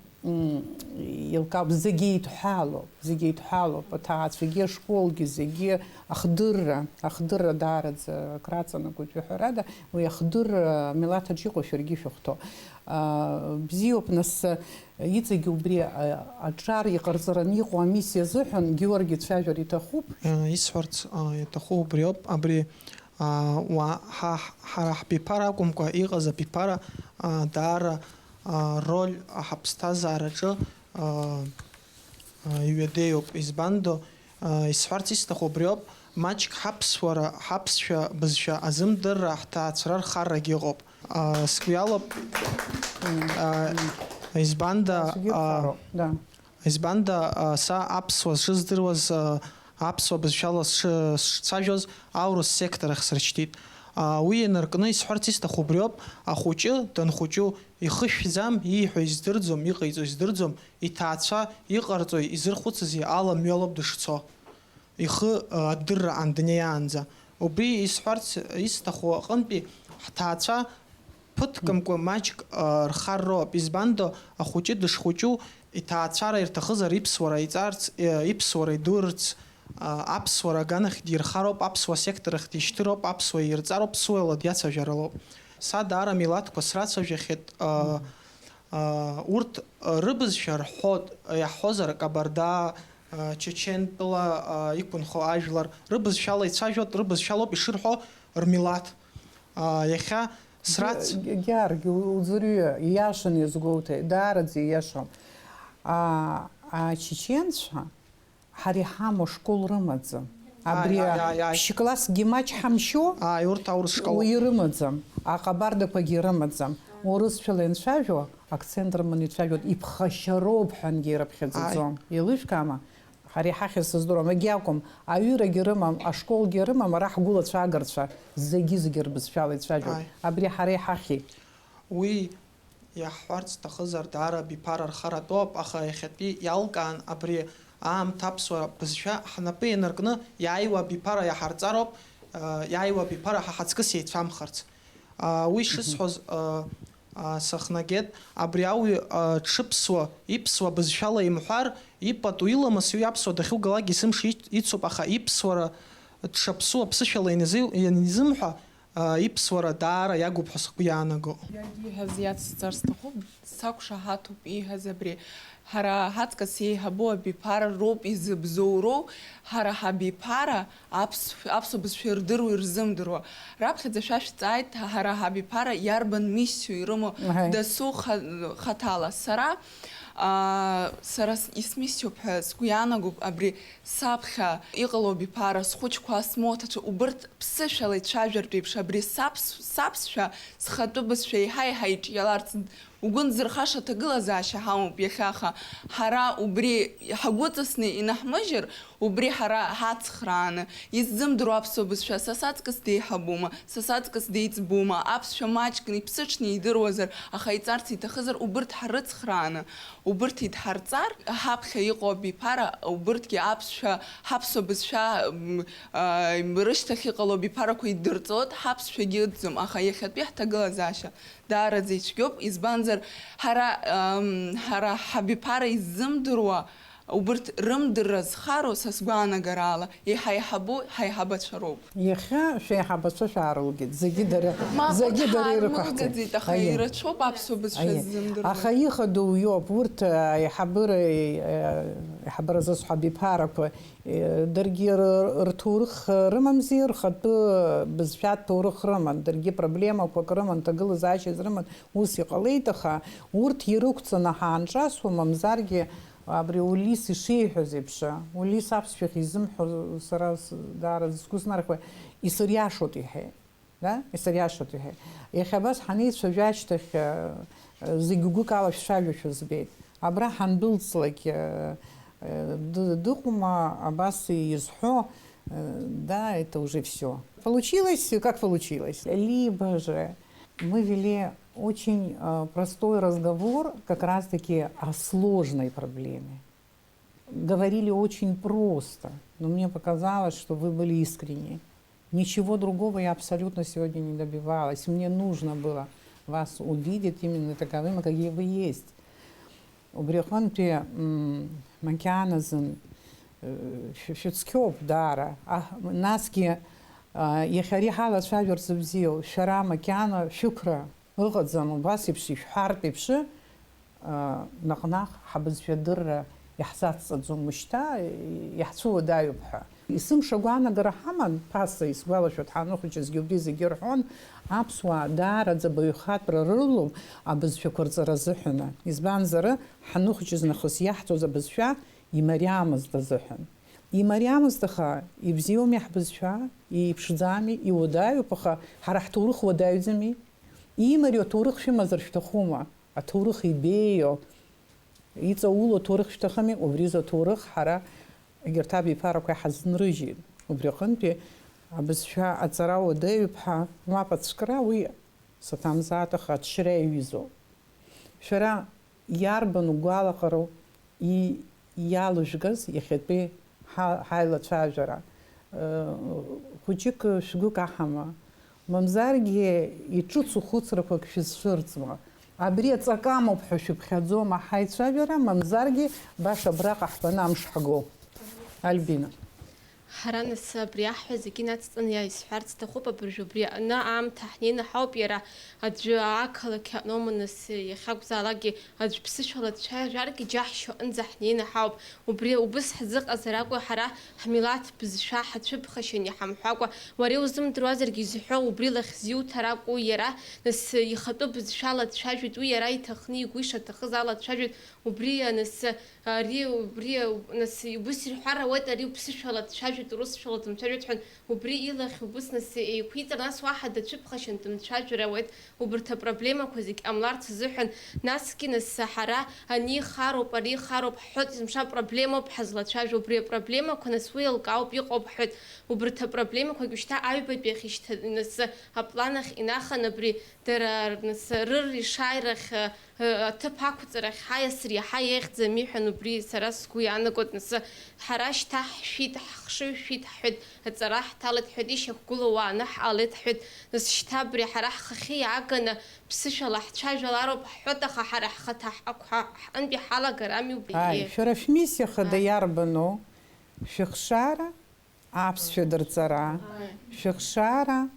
يلقى زجيت حاله بتاعت في شكول زجي أخضر دارت كراتنا كنت في حرادة ويخضر ملاتا جيكو شرقي في خطو بزيو بنس يتجي وبري أجار يقرزرني قواميسي زحن جيورجي تفاجر يتخوب يسفرت يتخوب بريوب أبري وحرح بيبارا كم إيغاز بيبارا دار роль ҳаԥсҭазаараҿы иҩадеиуп, избандо исҳәарц исҭаху убри ауп, маҷк ҳаԥсшәа бызшәа азымдырра ҳҭаацәара рхаррагьы ыҟоуп. Сгәы иалоуп избанда са аԥсуа сшыздыруаз, аԥсуа бызшәала сшцәажәоз аурыс сектор ахь сыршьҭит. Уи инаркны исҳәарц исҭаху убри ауп, ахәыҷы данхәыҷу ихышәӡам, ииҳәо издырӡом, иҟаиҵо издырӡом, иҭаацәа иҟарҵои изырхәыцызи ала мҩалоуп дышцо. Ихы адырраан днеиаанӡа. Убри исҳәарц исҭаху аҟынтәи ҳҭаацәа ԥыҭкамкәа маҷк рхарроуп. Избандо ахәыҷы дышхәыҷу иҭаацәара ирҭахызар иԥсуара иҵарц, иԥсуара идурырц, аԥсуара аганахь дирхароуп, аԥсуа секторахь дишьҭыроуп, аԥсуа ирҵароуп, ԥсуала диацәажәаралоуп. Са даара милаҭқәа срацәажәахьеит, урҭ рыбызшәа иаҳҳәозар кабарда, чечентәыла иқәынхо ажәлар, рыбызшәала ицәажәоит, рыбызшәалоуп ишырҳәо рмилаҭ. Иахьа срац Георги, уӡырҩы, ииашан иазгәоуҭеи, даараӡа ииашам. Ачеченцәа ҳара иҳамоу школ рымаӡам. Абри ԥшь-классгьы маҷ ҳамшьо урҭ аурыс школоуп. Ирымаӡам, аҟабардақәагьы ирымаӡам. Урысшәала ианцәажәо, акцент рыманы ицәажәоит, иԥхашьароуп ҳәангьы ирыԥхьаӡаӡом. Еилышәкаама? Ҳара иҳахьыз сыздыруам, егьи акәым, аҩырагьы рымам, ашколгьы рымам, ара ҳгәылацәагарцәа зегьы рбызшәала ицәажәоит. Абри ҳара иҳахьи. Уи иаҳҳәарц сҭахызар даара биԥара рхаратәоуп, аха иахьатәи иалкаан абри аамҭа аԥсуа бызшәа ҳнапы ианаркны иааиуа биԥара иаҳарҵароуп, иааиуа биԥара ҳаҳаҵкыс еицәамхарц. Уи шысҳәоз сахнагеит, абри ауаҩ дшыԥсуа, иԥсуа бызшәала имҳәар, ипату иламыс уи аԥсуа дахьугалакгьы сымш ицуп, аха иԥсуара дшаԥсуа ԥсышәала ианизымҳәа, иԥсуара даара иагуп ҳәа сгәы иаанаго. Ииҳәаз иацсҵар сҭахуп, сақәшаҳаҭуп ииҳәаз абри. Ҳара ҳаҵкыс еиҳабу абиԥара роуп изыбзоуроу, ҳара ҳабиԥара аԥсуа бызшәа ирдыруа ирзымдыруа. Раԥхьаӡа шәа шәҵааит, ҳара ҳабиԥара иарбан миссиу ирымоу дасу хаҭала. Сара исмиссиоуп ҳәа сгәы иаанагоуп абри саԥхьа иҟало абиԥара, схәыҷқәа, смоҭацәа, убырҭ ԥсышәала ицәажәартә еиԥш, абри саԥсшәа, схатәы бызшәа еиҳа-еиҳа иҿиаларц угәы нзырхаша ҭагылазаашьа ҳамоуп иахьаха. Ҳара убри ҳагәыҵысны инаҳмыжьыр, убри ҳара ҳацхрааны, иззымдыруа аԥсуа бызшәа са саҵкыс деиҳабума, са саҵкыс деиҵбума, аԥсшәа маҷкны иԥсыҽны идыруазар, аха иҵарц иҭахызар, убырҭ ҳрыцхрааны, убырҭ идҳарҵар, ҳаԥхьа иҟоу абиԥара, убырҭгьы ҳаԥсуа бызшәа рышьҭахь иҟало абиԥарақәа идырҵот, ҳаԥсшәагьы ыӡӡом, аха иахьатәи ҳҭагылазаашьа даараӡа ицәгьоуп, избанзар ҳара ҳабиԥара иззымдыруа, убырҭ рымдырра зхароу са сгәаанагараала иҳаиҳабу ҳаиҳабацәа роуп. Иахьа шәеиҳабацәа шәаарылгеит, зегьы дара ирықәаҳҵеит. Аха ирацәоуп аԥсуа бызшәа ззымдыруа. Аха ихадоу иоуп, урҭ аиҳабыра зысҳәо абиԥарақәа, даргьы рҭоурых рымамзи, рхатәы бызшәатә ҭоурых рыман, даргьы проблемақәак рыман, ҭагылазаашьаз рыман, ус иҟалеит, аха урҭ ирықәҵаны ҳаанҿасуа, мамзаргьы абри Улис ишиҳәоз еиԥш, Улис аԥсшәахь изымҳәо сара даараӡа сгәы снархәоит, исыриашоит иҳәеит. Исыриашоит иҳәеит. Иахьа абас ҳанеицәажәо ашьҭахь зегьы гәык ала шәцәажәашәа збеит. Абра ҳандәылҵлак дыҟоума абас изҳәо, да, это уже все. Получилось, как получилось. Либо же мы вели очень простой разговор как раз-таки о сложной проблеме. Говорили очень просто, но мне показалось, что вы были искренни. Ничего другого я абсолютно сегодня не добивалась. Мне нужно было вас увидеть именно таковыми, какие вы есть. Убрехон при макяназен шуцкёп дара, наски яхари хала шавер зубзил, шара макяна шукра, выходзан у вас и пши, харпи пши, нахнах хабыз федыр яхсац адзум мышта, яхсу даю бха. Исым шагуана гарахаман паса исвала шутхану хочес гюбризи герхон, апсуа дара забаюхат прорылум, абызфя курзаразыхына. Избан зары хану хочес нахус яхту забызфя, и Мариамыз дазыхын. И Мариамыз даха, и взиом яхбызфя, и пшидзами, и удаю паха, харахтурых удаюзами, и Марио турых фимазар штахума, а турых и бею, и зауло турых штахами, увриза турых хара, гертаби парака хазн рыжин. Убрехын пи, абызфя ацара удаю пха, мапат скрауи, сатамзатаха, отшрею визо. Шара ярбану гуалахару, и ялушгаз яхетби хайла чажара хучик шгука хама мамзарги и чуцу хуцрапак физширцма абрет цакаму бхушуб хадзома хай чажара мамзарги баша брака хпанам шхагу Альбина. حرانس برياح زكينات تنيا يسحرت تخوبة برجوبريا أنا عم تحنين حوب يرا أدري عاكل كنومنس يخاف زالاقي أدري بس شغلة شيء جارك جاحش أنزحنين حوب وبريا وبس حزق أزراقو حرا حملات بزشاحة شب خشني حم حاقو وريو زم دروازر جيزحو وبريا لخزيو تراقو يرا نس يخطب بزشالة شاجد ويرا يتخني ويشة تخزالة شاجد وبريا نس ريو بريا نس يبص الحرة ويت ريو بس شغلة شاجد روس شغلة متشجرة حن وبري يلخ وبس نس يكويت ناس واحد تشوف خشن تمتشجرة ويت وبرت بروبليما كوزيك أملار تزحن ناس كي نس حرا أني خارب بري خارب حط مشا بروبليما بحزلة شاج وبري بروبليما كنا سويل قاو بيقو بحط وبرت بروبليما كوي بيشتا عيب بيخيشت نس هبلانخ إناخ نبري در نس رر شايرخ تباكو ترخ حيا سري حيا يخت زميح نبري سراس كوي أنا قلت نس حراش تح شيت خشو شيت حد هتراح تالت حديش كله وانح على حد نس شتابري حراح خخي عقنا بسش الله شاج العرب حتى حراح ختح أكح عندي حالة جرامي وبيه شرف ميسي خد يربنو شخشارة عبس شدر ترى شخشارة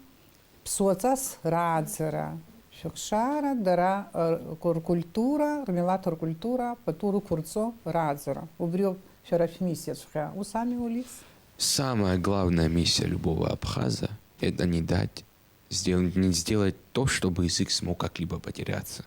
بصوتاس رادزرا شخشارة درا كوركولتورا رميلاتور كولتورا بتورو كورцо рadzера. Убрёв шараф миссия шха. Усами улис. Самая главная миссия любого абхаза – это не сделать то, чтобы язык смог как-либо потеряться.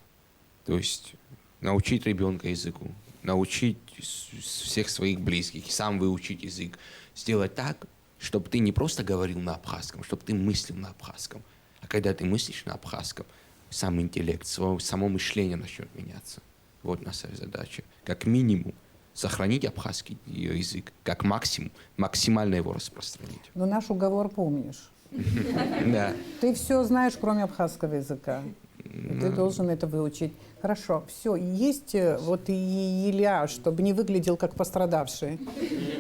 То есть научить ребенка языку, научить всех своих близких, сам выучить язык. Сделать так, чтобы ты не просто говорил на абхазском, чтобы ты мыслил на абхазском. А когда ты мыслишь на абхазском, сам интеллект, само мышление начнет меняться. Вот наша задача. Как минимум, сохранить абхазский язык, как максимум, максимально его распространить. Но наш уговор помнишь. Да. Ты все знаешь, кроме абхазского языка. Ты должен это выучить. Хорошо, все, есть вот и Илья, чтобы не выглядел как пострадавший.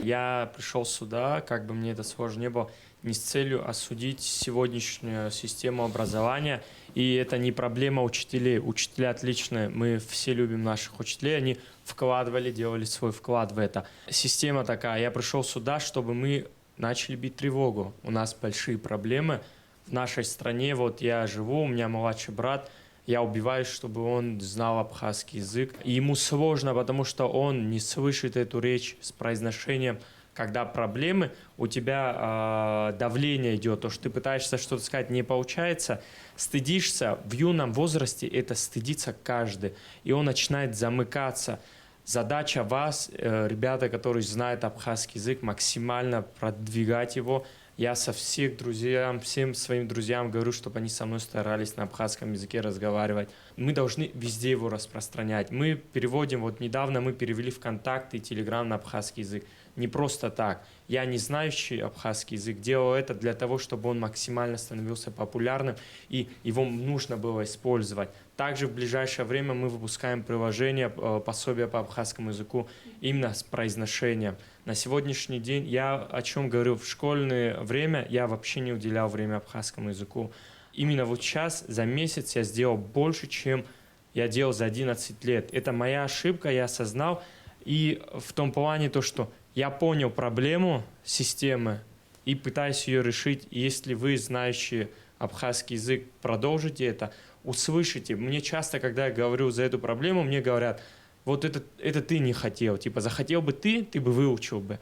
Я пришел сюда, как бы мне это сложно не было, не с целью осудить сегодняшнюю систему образования. И это не проблема учителей. Учителя отличные, мы все любим наших учителей, они вкладывали, делали свой вклад в это. Система такая, я пришел сюда, чтобы мы начали бить тревогу. У нас большие проблемы в нашей стране. Вот я живу, у меня младший брат, я убиваюсь, чтобы он знал абхазский язык. И ему сложно, потому что он не слышит эту речь с произношением. Когда проблемы, у тебя давление идет, то, что ты пытаешься что-то сказать, не получается, стыдишься. В юном возрасте это стыдится каждый, и он начинает замыкаться. Задача вас, ребята, которые знают абхазский язык, максимально продвигать его. Я со всем своим друзьям говорю, чтобы они со мной старались на абхазском языке разговаривать. Мы должны везде его распространять. Мы переводим, вот недавно мы перевели ВКонтакте и Телеграм на абхазский язык. не просто так. Я, не знающий абхазский язык, делал это для того, чтобы он максимально становился популярным, и его нужно было использовать. Также в ближайшее время мы выпускаем приложение, пособие по абхазскому языку именно с произношением. На сегодняшний день я о чем говорю, в школьное время я вообще не уделял время абхазскому языку. Именно вот сейчас, за месяц, я сделал больше, чем я делал за 11 лет. Это моя ошибка, я осознал. И в том плане то, что я понял проблему системы и пытаюсь ее решить. И если вы, знающие абхазский язык, продолжите это, услышите. Мне часто, когда я говорю за эту проблему, мне говорят, вот это ты не хотел. Типа, захотел бы ты бы выучил бы.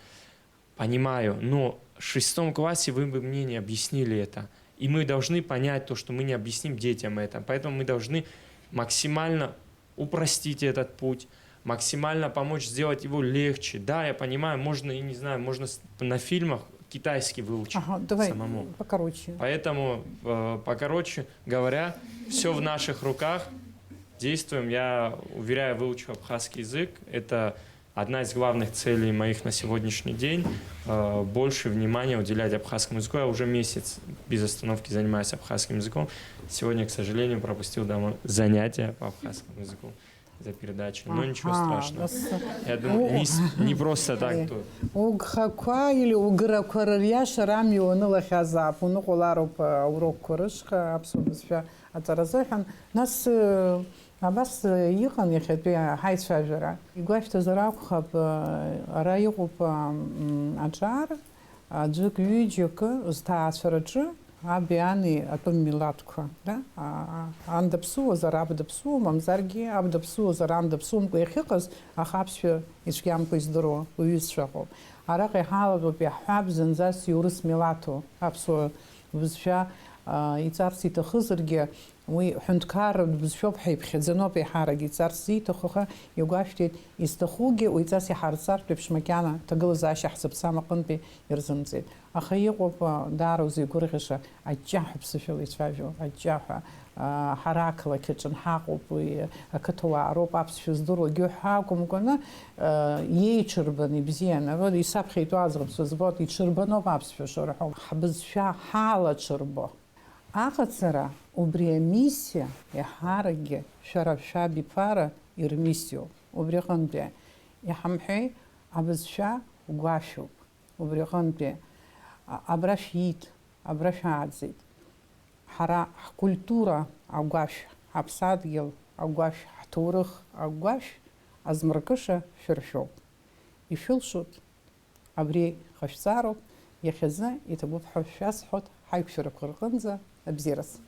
Понимаю, но в 6 классе вы бы мне не объяснили это. И мы должны понять то, что мы не объясним детям это. Поэтому мы должны максимально упростить этот путь, максимально помочь сделать его легче. Да, я понимаю, можно, и не знаю, можно на фильмах китайский выучить давай самому. Покороче. Поэтому, покороче говоря, все в наших руках. Действуем. Я уверяю, выучу абхазский язык. Это одна из главных целей моих на сегодняшний день. Больше внимания уделять абхазскому языку. Я уже месяц без остановки занимаюсь абхазским языком. Сегодня, к сожалению, пропустил домой занятия по абхазскому языку за передачу. Но ничего страшного. Я думаю, не просто так тут. Угхаква или уграквария шарам юнила хазап. Уну коларуп урок корышха абсолютно атаразахан. Нас Абас ихан яхетби хайт фажара. Игуашта заракхаб райгуп аджар аджук юджук стаасфараджу абиани атом милатка, да? Андапсу зарабдапсу мамзарги абдапсу зарандапсу кехикас ахапсфи ишгамку издоро уюсшахо. Араки халгу бихаб зензас юрис милато абсу бзфа ицарси тахзырги وي حنتكار بشوف حيبخ زنوبي حارجي صار زيت خوخه يوقفتي يستخوجي ويتاسي حارصار بش مكانه تقول زاش حسب سما قنبي يرزمزي اخيقو دارو زي غورغشه اجاح بسفيل يتفاجو اجاح حراك لكن حاقو بي كتوا روبا بسفيز دورو جو حاكم كنا يشربني بزيانه ودي يساب خيتو ازرب سوزبوت يشربنو بابس شرحو حبز فيها حاله شربو Ахацара убри миссия яхараге шарafsha бипара ирмиссио убриханбе яхамхи абзша угашуп убриханбе абрашит абрашадзит хара культура аугаш абсадгил аугаш хтурых аугаш азмркыша шершоп и шулшут абри хашсару яхза и табут хашсхот хайкшер кыргынза Абзирас.